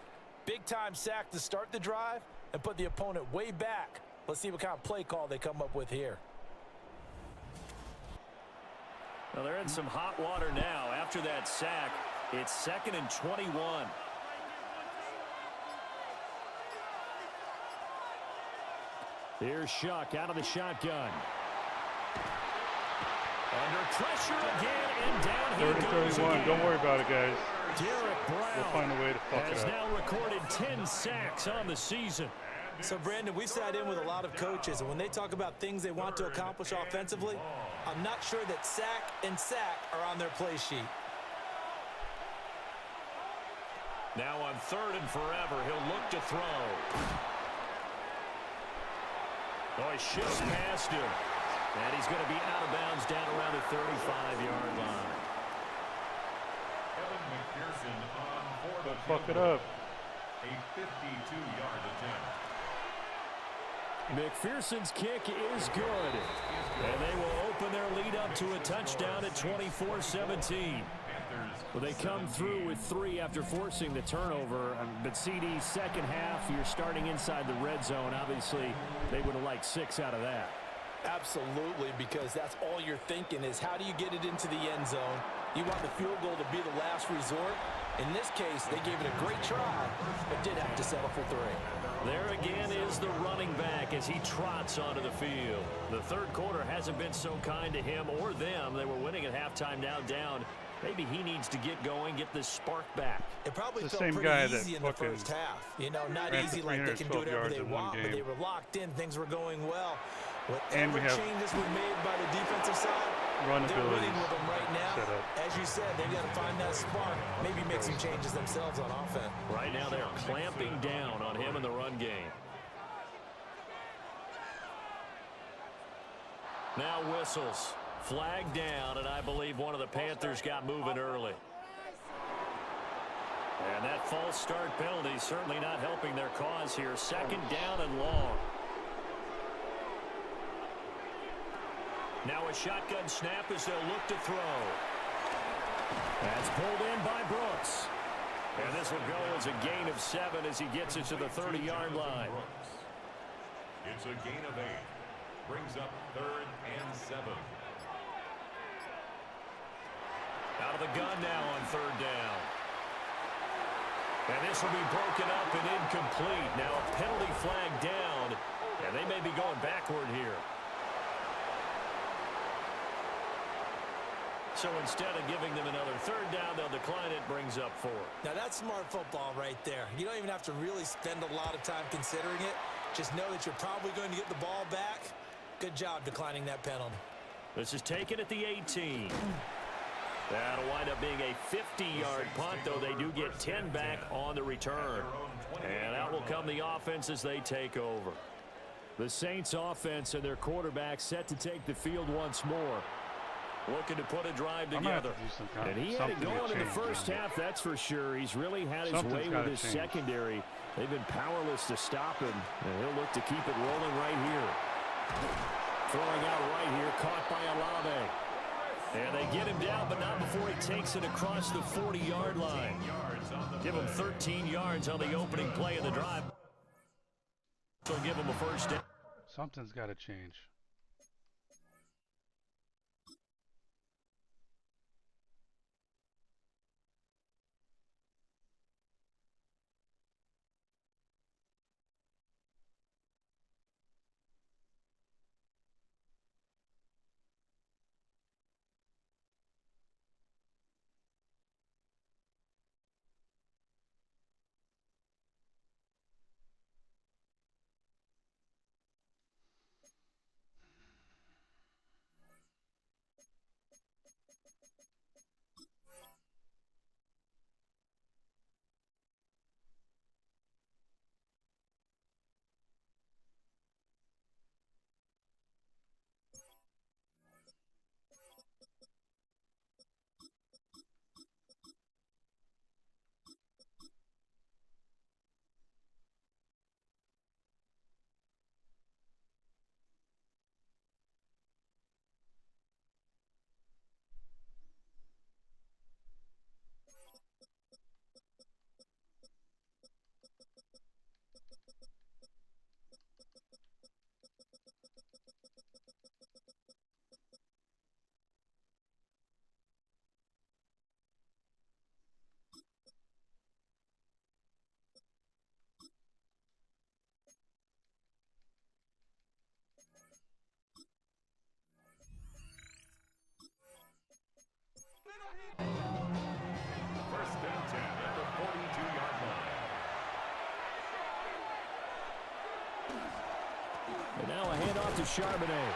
Big-time sack to start the drive and put the opponent way back. Let's see what kind of play call they come up with here. Well, they're in some hot water now. After that sack, it's 2nd and 21. Here's Shuck out of the shotgun. Under pressure again, and down he 3rd and goes 31. again. Don't worry about it, guys. Derek Brown We'll find a way to fuck has it up. now recorded 10 sacks on the season. So, Brandon, we've sat in with a lot of coaches, and when they talk about things they want to accomplish offensively, I'm not sure that sack and sack are on their play sheet. Now on 3rd and forever, he'll look to throw. Oh, he shifts past him. And he's going to be out of bounds down around the 35-yard line. Kevin McPherson on for the Fuck it up. A 52-yard attempt. McPherson's kick is good. And they will open their lead up to a touchdown at 24-17. Well, they come through with 3 after forcing the turnover. But CD's second half, you're starting inside the red zone. Obviously, they would have liked 6 out of that. Absolutely, because that's all you're thinking is how do you get it into the end zone? You want the field goal to be the last resort. In this case, they gave it a great try, but did have to settle for 3. There again is the running back as he trots onto the field. The third quarter hasn't been so kind to him or them. They were winning at halftime, now down. Maybe he needs to get going, get this spark back. It probably It's the felt same pretty guy that easy in the fucking first half. You know, not ran easy for like they can do 312 whatever yards they in one want, but game. they were locked in. Things were going well. And we Whatever have changes were made by the defensive side, run they're abilities winning with them right now. set up. As you said, they've got to find that spark, maybe make some changes themselves on offense. Right now they're clamping down on him in the run game. Now whistles. Flag down, and I believe one of the Panthers got moving early. And that false start penalty certainly not helping their cause here. 2nd down and long. Now a shotgun snap as they'll look to throw. That's pulled in by Brooks. And this will go as a gain of 7 as he gets it to the 30-yard line. It's a gain of 8. Brings up 3rd and 7. Out of the gun now on 3rd down. And this will be broken up and incomplete. Now a penalty flag down, and they may be going backward here. So instead of giving them another 3rd down, they'll decline it, brings up 4. Now that's smart football right there. You don't even have to really spend a lot of time considering it. Just know that you're probably going to get the ball back. Good job declining that penalty. This is taken at the 18. That'll wind up being a 50-yard punt, though they do get 10 back on the return. And out will come the offense as they take over. The Saints offense and their quarterback set to take the field once more. Looking to put a drive together. And he had it going in the first half, that's for sure. He's really had his way with his secondary. They've been powerless to stop him, and he'll look to keep it rolling right here. Throwing out right here, caught by Olave. And they get him down, but not before he takes it across the 40-yard line. Give him 13 yards on the opening play of the drive. So give him a first down. Something's got to change. First and 10 at the 42-yard line. And now a handoff to Charbonnet.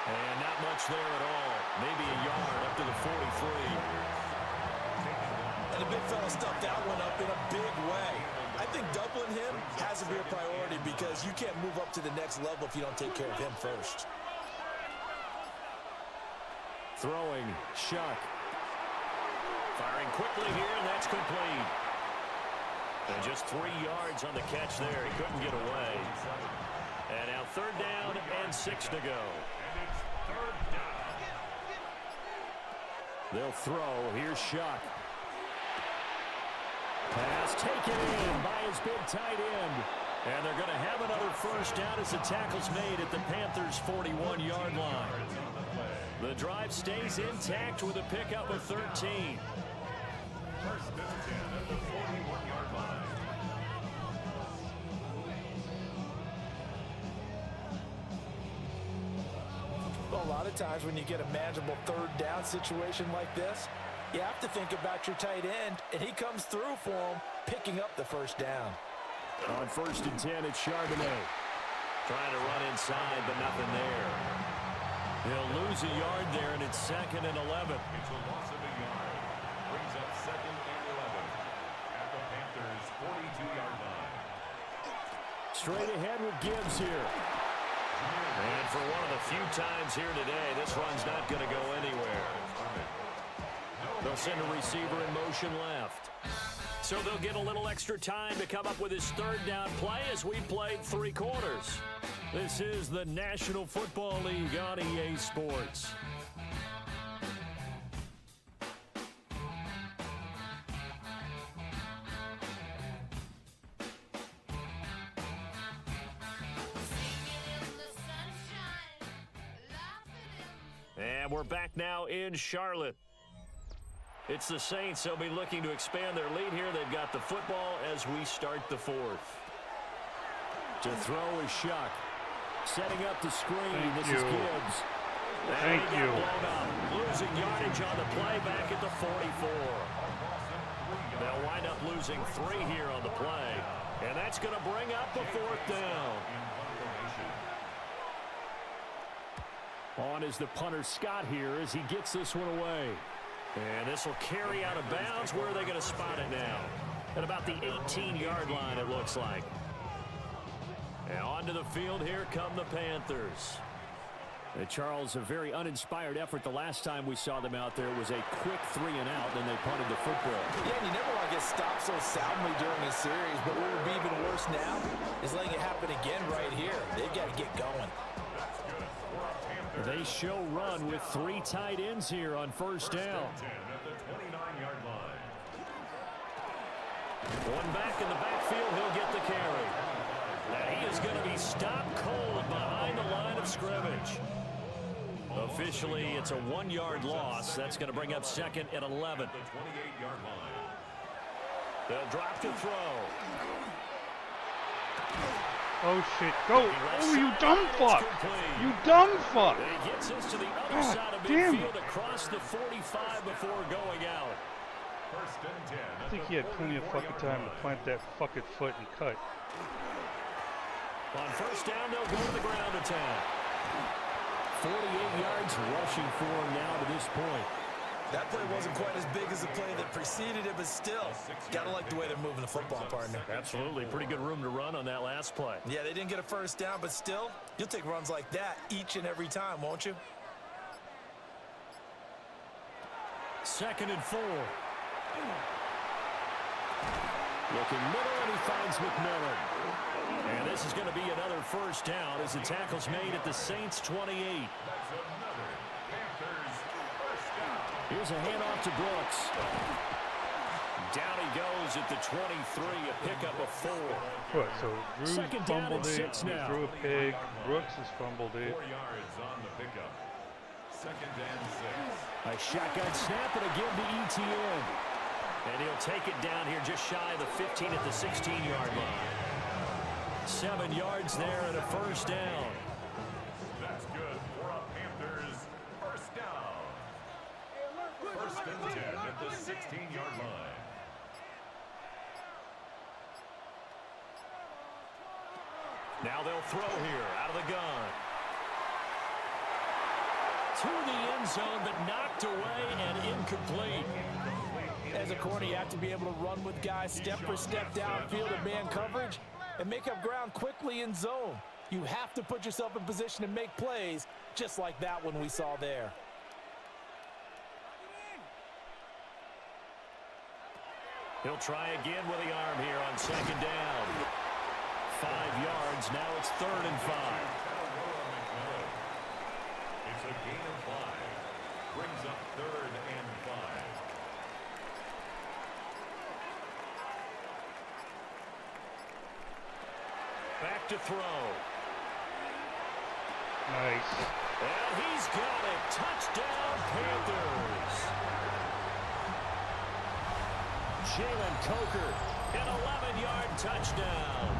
And not much there at all. Maybe a yard up to the 43. And the big fella stuffed that one up in a big way. I think doubling him has to be a priority because you can't move up to the next level if you don't take care of him first. Throwing, Shuck. Firing quickly here, and that's complete. And just 3 yards on the catch there. He couldn't get away. And now 3rd down and 6 to go. And it's 3rd down. They'll throw. Here's Shuck. Pass taken in by his big tight end. And they're going to have another first down as the tackle's made at the Panthers' 41-yard line. The drive stays intact with a pickup of 13. First and 10 at the 41-yard line. Well, a lot of times when you get a manageable 3rd down situation like this, you have to think about your tight end, and he comes through for him, picking up the first down. On 1st and 10, it's Charbonnet. Trying to run inside, but nothing there. He'll lose a yard there, and it's 2nd and 11. It's a loss of a yard. Brings up 2nd and 11 at the Panthers' 42-yard line. Straight ahead with Gibbs here. And for one of the few times here today, this run's not going to go anywhere. They'll send a receiver in motion left. So they'll get a little extra time to come up with his 3rd down play as we played 3 quarters. This is the National Football League on EA Sports. And we're back now in Charlotte. It's the Saints. They'll be looking to expand their lead here. They've got the football as we start the fourth. To throw is Shuck. Setting up the screen. This is Gibbs. Thank you. Losing yardage on the play back at the 44. They'll wind up losing 3 here on the play. And that's going to bring up a 4th down. On is the punter Scott here as he gets this one away. And this will carry out of bounds. Where are they going to spot it now? At about the 18-yard line, it looks like. And onto the field, here come the Panthers. Charles, a very uninspired effort the last time we saw them out there. It was a quick 3 and out, then they punted the football. Yeah, and you never want to get stopped so soundly during a series, but what would be even worse now is letting it happen again right here. They've got to get going. They show run with 3 tight ends here on 1st down. One back in the backfield, he'll get the carry. Now he is going to be stopped cold behind the line of scrimmage. Officially, it's a 1-yard loss. That's going to bring up 2nd and 11. They'll drop to throw. Oh, shit. Go. Oh, you dumb fuck. You dumb fuck. He gets us to the other side of midfield across the 45 before going out. I think he had plenty of fucking time to plant that fucking foot and cut. On 1st down, they'll go to the ground attack. 48 yards rushing for him now to this point. That play wasn't quite as big as the play that preceded it, but still, gotta like the way they're moving the football, partner. Absolutely. Pretty good room to run on that last play. Yeah, they didn't get a 1st down, but still, you'll take runs like that each and every time, won't you? 2nd and 4. Looking middle, and he finds McMillan. And this is going to be another 1st down as the tackle's made at the Saints' 28. Here's a handoff to Brooks. Down he goes at the 23, a pickup of 4. What, so Drew 2nd down fumbled and it, 6 now. Drew a pig, Brooks has fumbled it. 4 yards on the pickup. 2nd and 6. A shotgun snap and again to ETN. And he'll take it down here just shy of the 15 at the 16-yard line. 7 yards there and a 1st down. That's good for a Panthers 1st down. 1st and 10 at the 16-yard line. Now they'll throw here out of the gun. To the end zone, but knocked away and incomplete. As a corner, you have to be able to run with guys step for step downfield in man coverage and make up ground quickly in zone. You have to put yourself in position to make plays, just like that one we saw there. He'll try again with the arm here on 2nd down. 5 yards, now it's 3rd and 5. It's a gain of 5. Brings up 3rd and 5. Back to throw. Nice. And he's got it. Touchdown, Panthers. Jalen Coker, an 11-yard touchdown.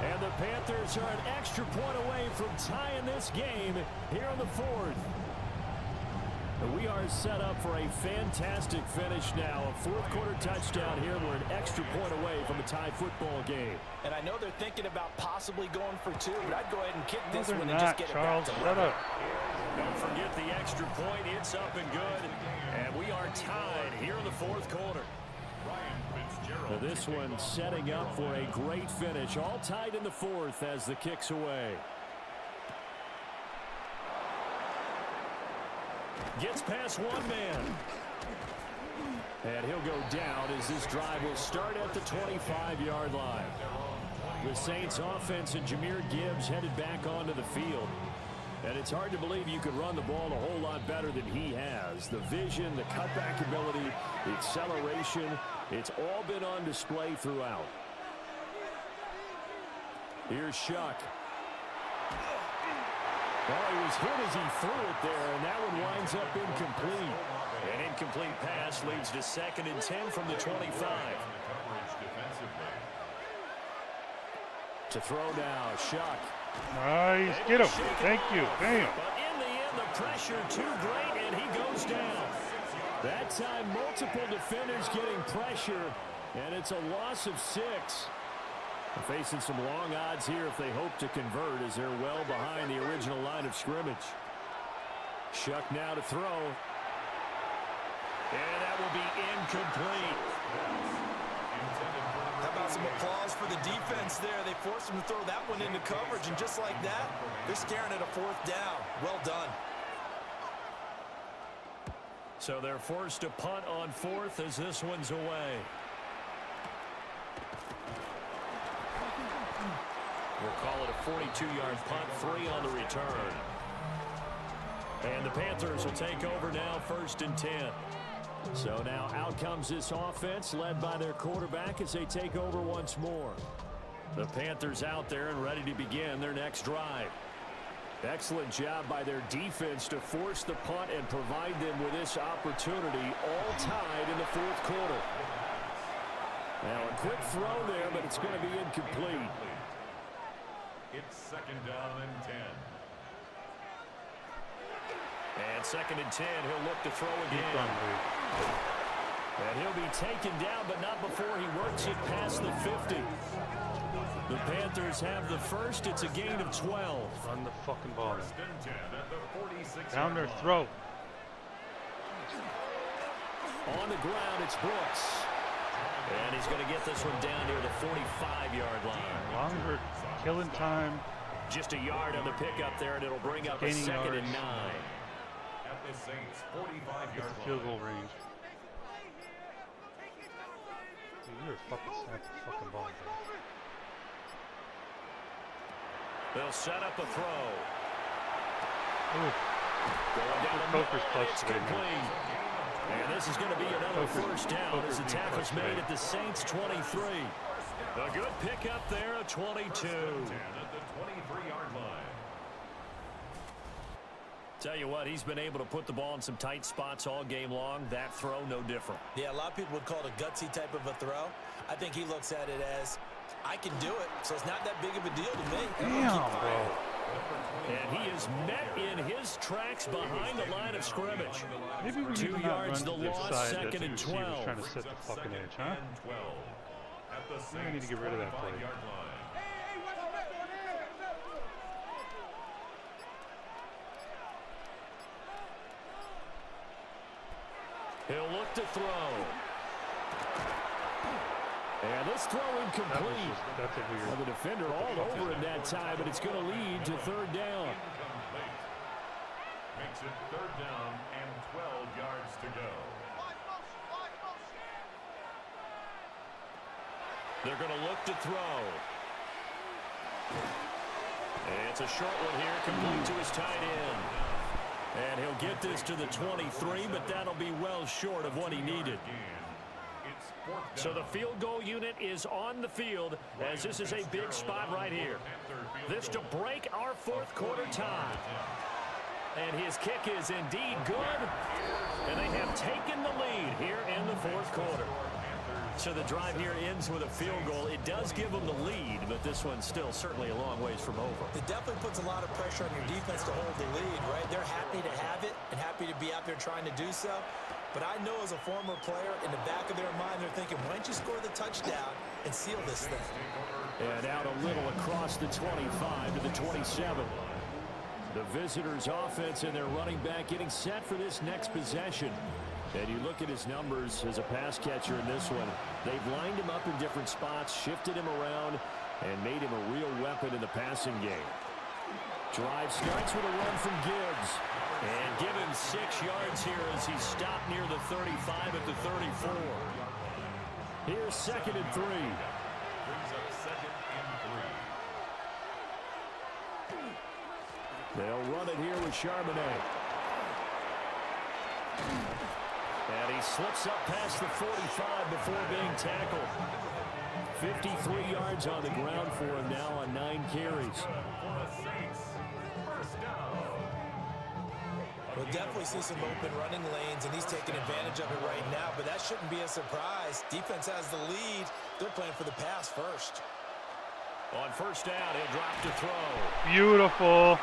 And the Panthers are an extra point away from tying this game here in the 4th. We are set up for a fantastic finish now. A 4th quarter touchdown here. We're an extra point away from a tie football game. And I know they're thinking about possibly going for 2, but I'd go ahead and kick this No, one they're and not, just get Charles. it back to Shut up. Don't forget the extra point. It's up and good. And we are tied here in the 4th quarter. Now this one setting up for a great finish. All tied in the 4th as the kick's away. Gets past one man. And he'll go down as this drive will start at the 25-yard line. The Saints offense and Jahmyr Gibbs headed back onto the field. And it's hard to believe you could run the ball a whole lot better than he has. The vision, the cutback ability, the acceleration, it's all been on display throughout. Here's Shuck. Oh, he was hit as he threw it there, and that one winds up incomplete. An incomplete pass leads to 2nd and 10 from the 25. To throw now, Shuck. Nice. Get him. Thank you. Bam. But in the end, the pressure too great, and he goes down. That time, multiple defenders getting pressure, and it's a loss of 6. They're facing some long odds here if they hope to convert, as they're well behind the original line of scrimmage. Shuck now to throw. And that will be incomplete. How about some applause for the defense there? They forced him to throw that one into coverage, and just like that, they're staring at a 4th down. Well done. So they're forced to punt on 4th as this one's away. We'll call it a 42-yard punt, 3 on the return. And the Panthers will take over now, 1st and 10. So now out comes this offense, led by their quarterback as they take over once more. The Panthers out there and ready to begin their next drive. Excellent job by their defense to force the punt and provide them with this opportunity, all tied in the 4th quarter. Now a quick throw there, but it's going to be incomplete. It's 2nd down and 10. And 2nd and 10, he'll look to throw again. And he'll be taken down, but not before he works it past the 50. The Panthers have the first. It's a gain of 12. Run the fucking ball. 1st and 10 at the 46. Down their throat. On the ground, it's Brooks. And he's going to get this one down near the 45-yard line. Longer killing time. Just a yard on the pickup there, and it'll bring up a 2nd and 9. At the Saints 45-yard Field goal range. Dude, you're a fucking snap the fucking ball, bro. They'll set up a throw. Ooh. Going down the Coker's clutch it's today, complete. And this is going to be another first down as the tackle's made at the Saints 23. A good pickup there at 22. at the 23-yard line. Tell you what, he's been able to put the ball in some tight spots all game long. That throw, no different. Yeah, a lot of people would call it a gutsy type of a throw. I think he looks at it as, I can do it, so it's not that big of a deal to me. Damn, bro. And he is met in his tracks behind the line of scrimmage. Maybe we need 2 to not yards run the to this loss, side 2nd and 12. trying to set the fucking edge, huh? I need to get rid of that play. He'll look to throw. And this throw incomplete. That's a weird. Well, the defender all over it that time, but it's going to lead to 3rd down. Makes it 3rd down and 12 yards to go. They're going to look to throw. And it's a short one here, complete to his tight end. And he'll get this to the 23, but that'll be well short of what he needed. So the field goal unit is on the field, as this is a big spot right here. This to break our 4th quarter tie. And his kick is indeed good. And they have taken the lead here in the 4th quarter. So the drive here ends with a field goal. It does give them the lead, but this one's still certainly a long ways from over. It definitely puts a lot of pressure on your defense to hold the lead, right? They're happy to have it and happy to be out there trying to do so. But I know as a former player, in the back of their mind, they're thinking, why don't you score the touchdown and seal this thing? And out a little across the 25 to the 27. The visitors' offense and their running back getting set for this next possession. And you look at his numbers as a pass catcher in this one. They've lined him up in different spots, shifted him around, and made him a real weapon in the passing game. Drive starts with a run from Gibbs. And give him 6 yards here as he stopped near the 35 at the 34. Here's 2nd and 3. Brings up 2nd and 3. They'll run it here with Charbonnet. And he slips up past the 45 before being tackled. 53 yards on the ground for him now on 9 carries. We'll definitely see some open running lanes, and he's taking advantage of it right now, but that shouldn't be a surprise. Defense has the lead. They're playing for the pass first. On first down, he'll drop to throw. Beautiful.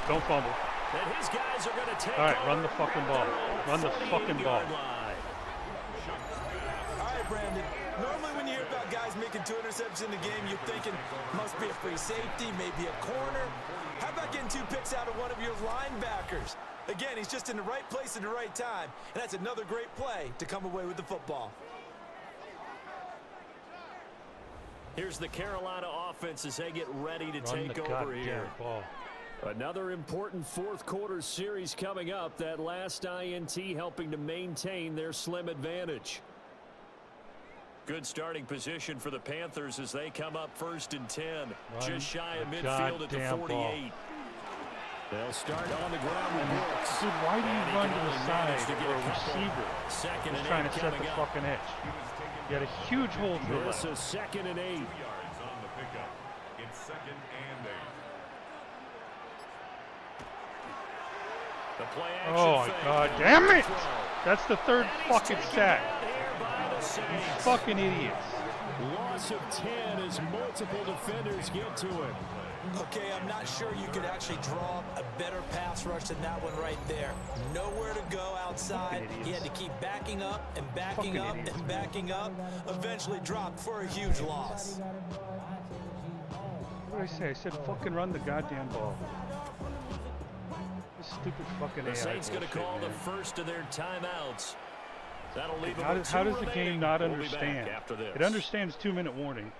Don't fumble. And his guys are going to take All right, run the fucking ball. Run the fucking ball. All right, Brandon. Normally when you hear about guys making 2 interceptions in the game, you're thinking must be a free safety, maybe a corner. How about getting 2 picks out of one of your linebackers? Again, he's just in the right place at the right time, and that's another great play to come away with the football. Here's the Carolina offense as they get ready to take over here. Ball. Another important fourth quarter series coming up. That last INT helping to maintain their slim advantage. Good starting position for the Panthers as they come up 1st and 10. Just shy of midfield at the 48. Ball. They'll start on the ground with Brooks. Dude, why do you run to the side to get for a a receiver? Second and trying 8 to set the fucking edge. You had a huge hole to the left. This is 2nd and 8. 2 yards on the pickup. It's 2nd and 8. The play Oh my god, damn it! That's the 3rd fucking sack. You fucking idiots. Loss of 10 as multiple defenders get to him. Okay, I'm not sure you could actually draw a better pass rush than that one right there. Nowhere to go outside. He had to keep backing up and backing up and backing up. Eventually dropped for a huge loss. What did I say? I said fucking run the goddamn ball. This stupid fucking AI. The Saints going to call man. the first of their timeouts. That'll leave How does the game not we'll understand? It understands 2-minute warning.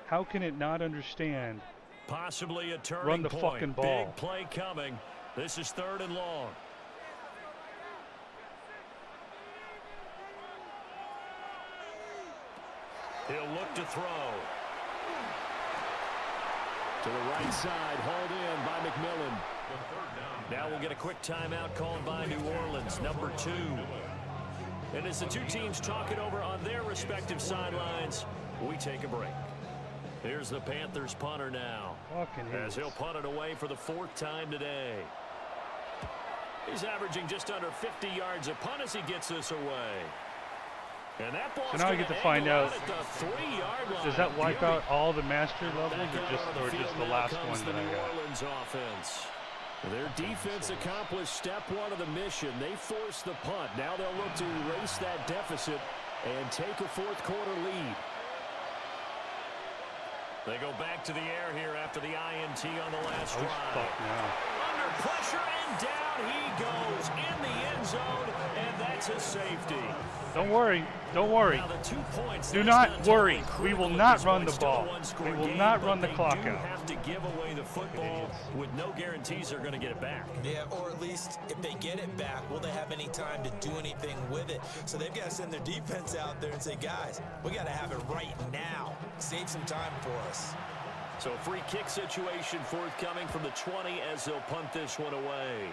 How can it not understand? Possibly a turning Run the point. fucking ball. Big play coming. This is 3rd and long. He'll look to throw. To the right side, hauled in by McMillan. Now we'll get a quick timeout called by New Orleans, number 2. And as the 2 teams talk it over on their respective sidelines, we take a break. Here's the Panthers punter now, as he'll punt it away for the 4th time today. He's averaging just under 50 yards a punt as he gets this away. And that ball's so now I get to find out, at the 3-yard line. Does that wipe out all the master levels or just the last one that I got? New Orleans offense. Their defense accomplished step 1 of the mission. They forced the punt. Now they'll look to erase that deficit and take a 4th quarter lead. They go back to the air here after the INT on the last drive. Under pressure and down he goes in the end zone, and that's a safety. Don't worry. Don't worry. Now the 2 points, do not worry. We will not run the ball. We will not run the clock out. Have to give away the football with no guarantees they're going to get it back. Yeah, or at least if they get it back, will they have any time to do anything with it? So they've got to send their defense out there and say, guys, we got to have it right now. Save some time for us. So a free kick situation forthcoming from the 20 as they'll punt this one away.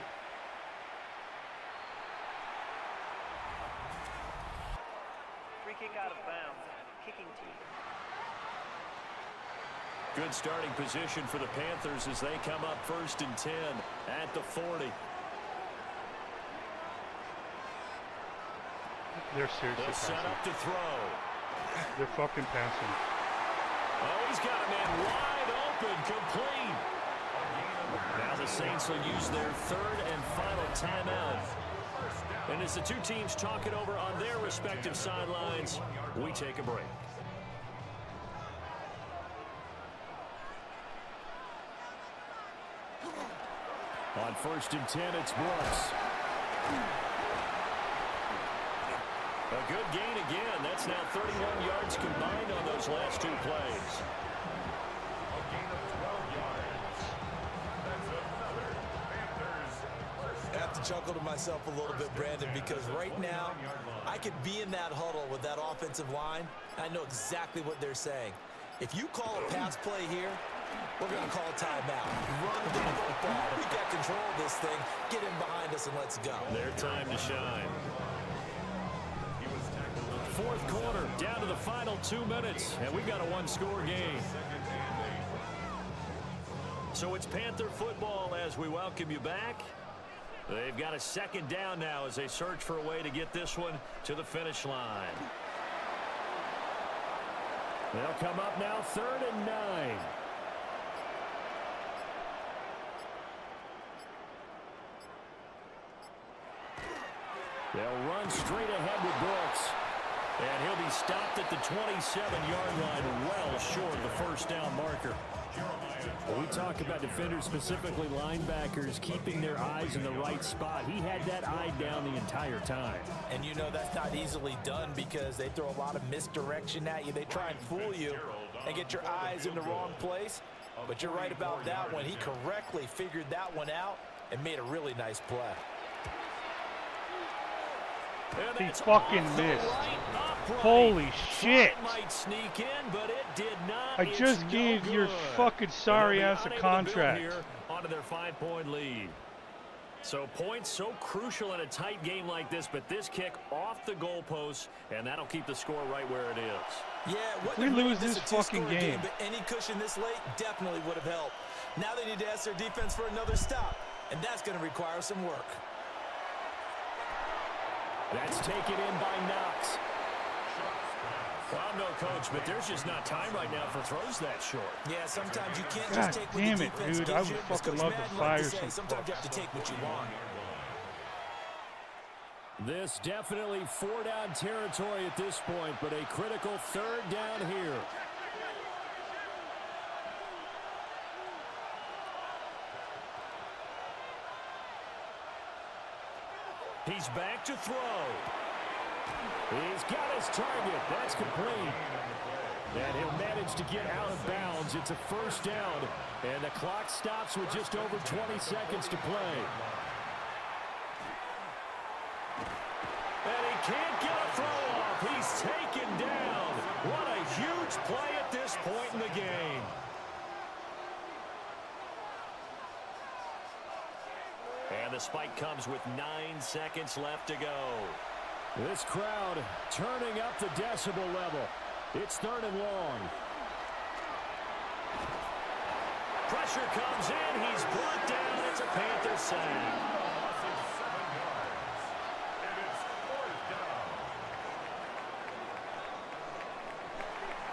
Free kick out of bounds. Kicking team. Good starting position for the Panthers as they come up 1st and 10 at the 40. They're seriously They'll set up to throw. They're fucking passing. Oh, he's got a man wide open, complete. Now the Saints will use their 3rd and final timeout. And as the 2 teams talk it over on their respective sidelines, we take a break. On 1st and 10, it's Brooks. A good gain again. That's now 31 yards combined on those last 2 plays. A gain of 12 yards. That's another Panthers first I have to chuckle to myself a little bit, Brandon, because right now I could be in that huddle with that offensive line. I know exactly what they're saying. If you call a pass play here, We're going to call a timeout. Run the football. We got control of this thing. Get him behind us and let's go. Their time to shine. Fourth quarter, down to the final 2 minutes, and we got a one-score game. So it's Panther football as we welcome you back. They've got a second down now as they search for a way to get this one to the finish line. They'll come up now 3rd and 9. They'll run straight ahead with Brooks. And he'll be stopped at the 27-yard line, well short of the first down marker. Well, we talk about defenders, specifically linebackers, keeping their eyes in the right spot. He had that eye down the entire time. And you know that's not easily done because they throw a lot of misdirection at you. They try and fool you and get your eyes in the wrong place. But you're right about that one. He correctly figured that one out and made a really nice play. He fucking missed. Holy shit. Might sneak in, but it did not. I just gave your fucking sorry ass a contract. Here onto their 5-point lead. So points so crucial in a tight game like this, but this kick off the goalpost, and that'll keep the score right where it is. Yeah, if we lose this fucking game, but any cushion this late definitely would have helped. Now they need to ask their defense for another stop, and that's going to require some work. That's taken in by Knox. Well, I'm no coach, but there's just not time right now for throws that short. Yeah, sometimes you can't God just take what damn the it, defense dude. gives I would you. fucking Coach love to Madden fire likes to say, some sometimes you have to take what you want. This definitely 4-down territory at this point, but a critical 3rd down here. He's back to throw. He's got his target. That's complete. And he'll manage to get out of bounds. It's a first down, and the clock stops with just over 20 seconds to play. And he can't get a throw off. He's taken down. What a huge play at this point in the game. And the spike comes with 9 seconds left to go. This crowd turning up the decibel level. It's 3rd and long. Pressure comes in. He's brought down. It's a Panther sack.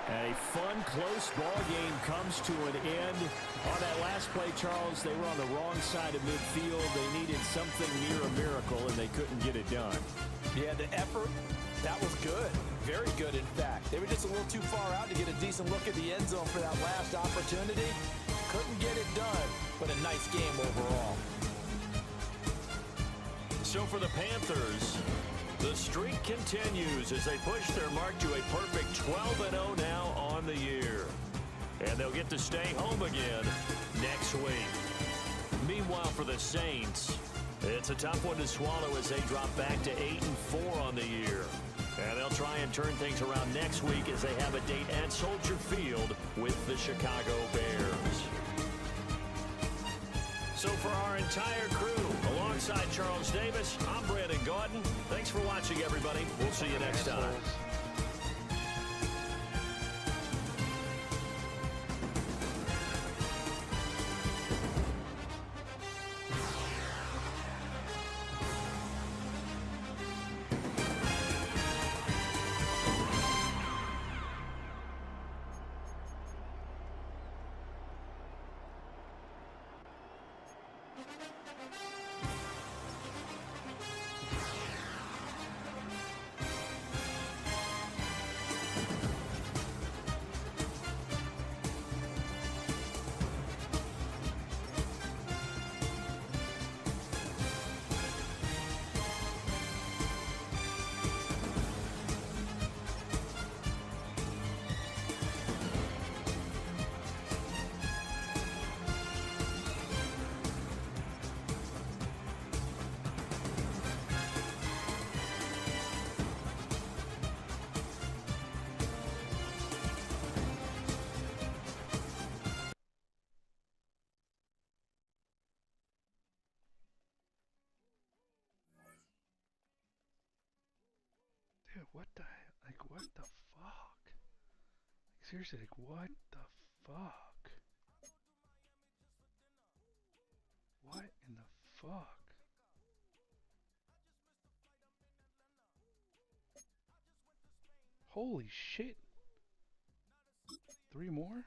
A fun, close ball game comes to an end. On that last play, Charles, they were on the wrong side of midfield. They needed something near a miracle, and they couldn't get it done. Yeah, the effort, that was good. Very good, in fact. They were just a little too far out to get a decent look at the end zone for that last opportunity. Couldn't get it done, but a nice game overall. So for the Panthers, the streak continues as they push their mark to a perfect 12-0 now on the year. And they'll get to stay home again next week. Meanwhile, for the Saints, it's a tough one to swallow as they drop back to 8-4 on the year. And they'll try and turn things around next week as they have a date at Soldier Field with the Chicago Bears. So for our entire crew, alongside Charles Davis, I'm Brandon Gordon. Thanks for watching, everybody. We'll see you next time. Dude, what the fuck? Seriously, like, what the fuck? What in the fuck? Holy shit. 3 more?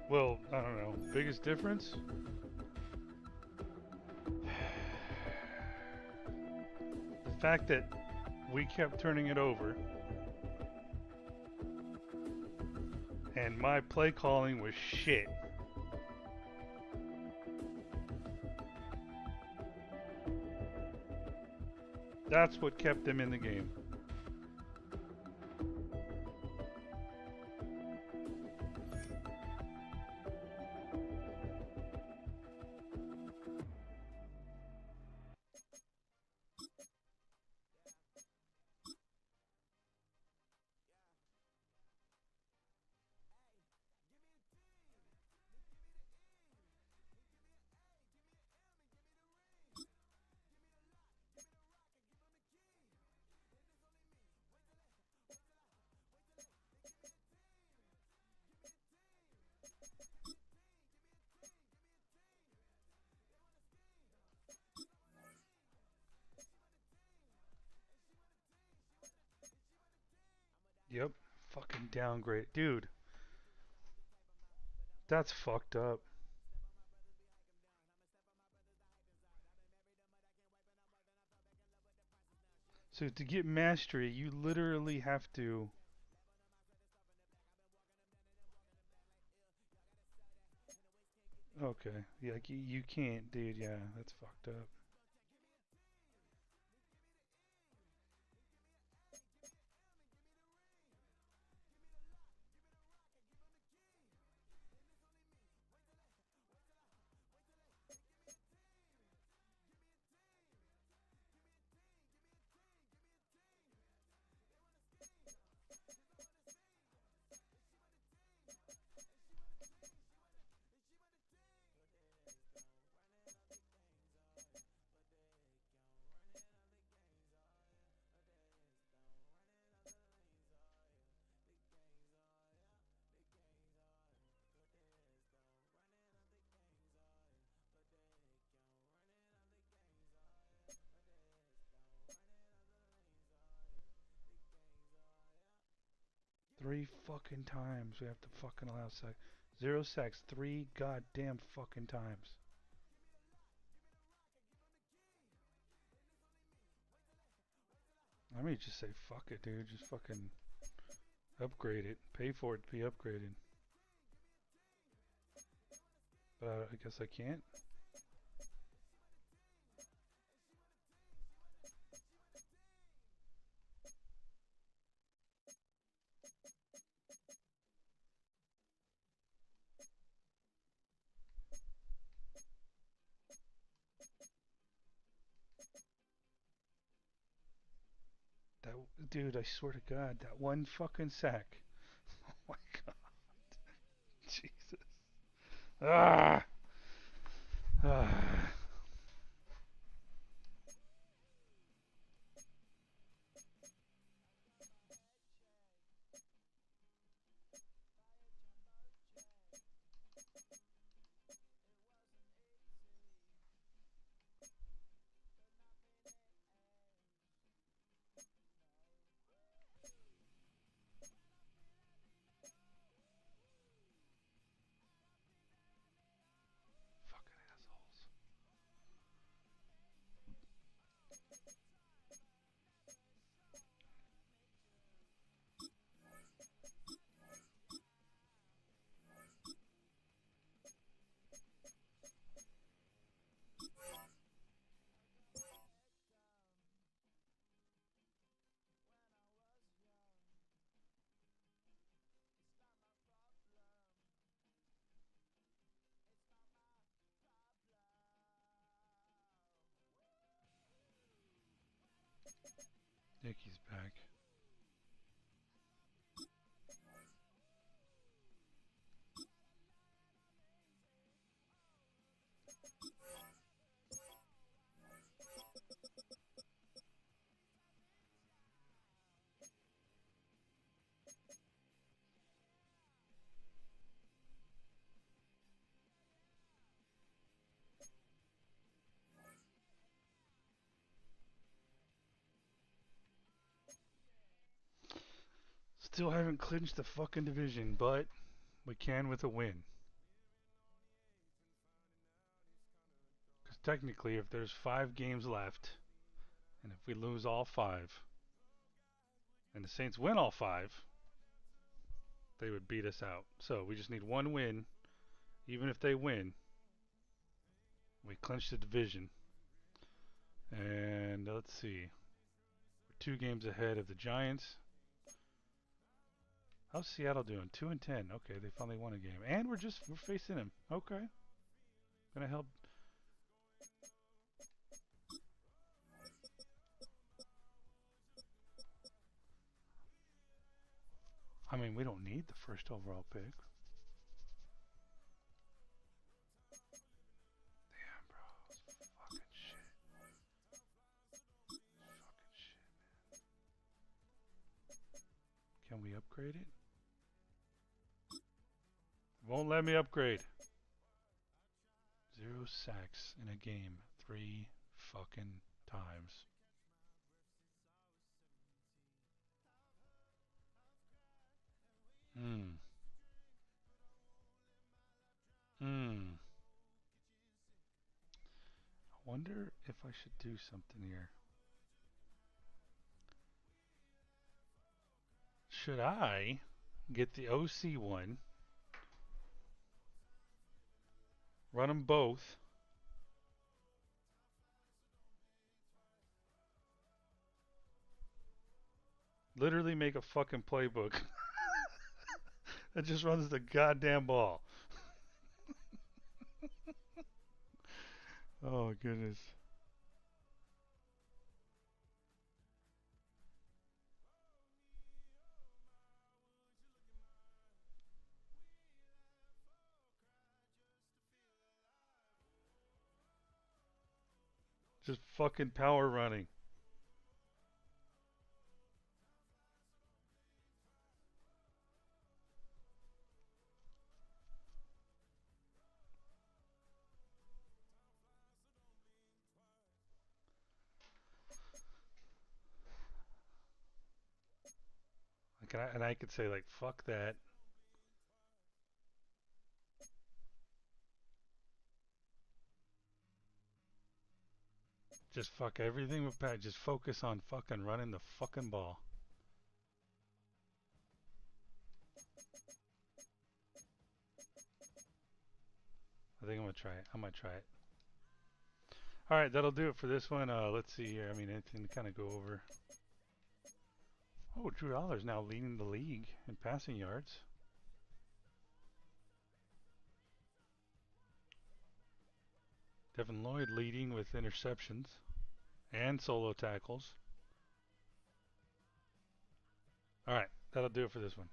Well, I don't know. Biggest difference? The fact that we kept turning it over and my play calling was shit. That's what kept them in the game. Yep. Fucking downgrade. Dude. That's fucked up. So to get mastery, you literally have to... Okay. Yeah, like you can't, dude. Yeah, that's fucked up. Three fucking times we have to fucking allow sex. 0 sex 3 goddamn fucking times. I may just say fuck it, dude. Just fucking upgrade it. Pay for it to be upgraded. But I guess I can't. That dude, I swear to God, that one fucking sack. Oh my God, Jesus. Ah. Ah. Fucking assholes. Nicky's back. Still haven't clinched the fucking division, but we can with a win. Because technically, if there's 5 games left, and if we lose all 5, and the Saints win all 5, they would beat us out. So we just need one win. Even if they win, we clinch the division. And let's see. We're 2 games ahead of the Giants. How's Seattle doing? 2-10. Okay, they finally won a game. And we're facing them. Okay. Gonna help. I mean, we don't need the first overall pick. Damn, bro. Fucking shit. Fucking shit, man. Can we upgrade it? Won't let me upgrade. 0 sacks in a game 3 fucking times. I wonder if I should do something here. Should I get the OC one, run them both, literally make a fucking playbook that just runs the goddamn ball? Oh, goodness. Just fucking power running. And I could say, like, fuck that. Just fuck everything with Pat. Just focus on fucking running the fucking ball. I think I'm gonna try it. I might try it. All right, that'll do it for this one. Let's see here. I mean, anything to kind of go over. Oh, Drew Allar's now leading the league in passing yards. Devin Lloyd leading with interceptions and solo tackles. All right, that'll do it for this one.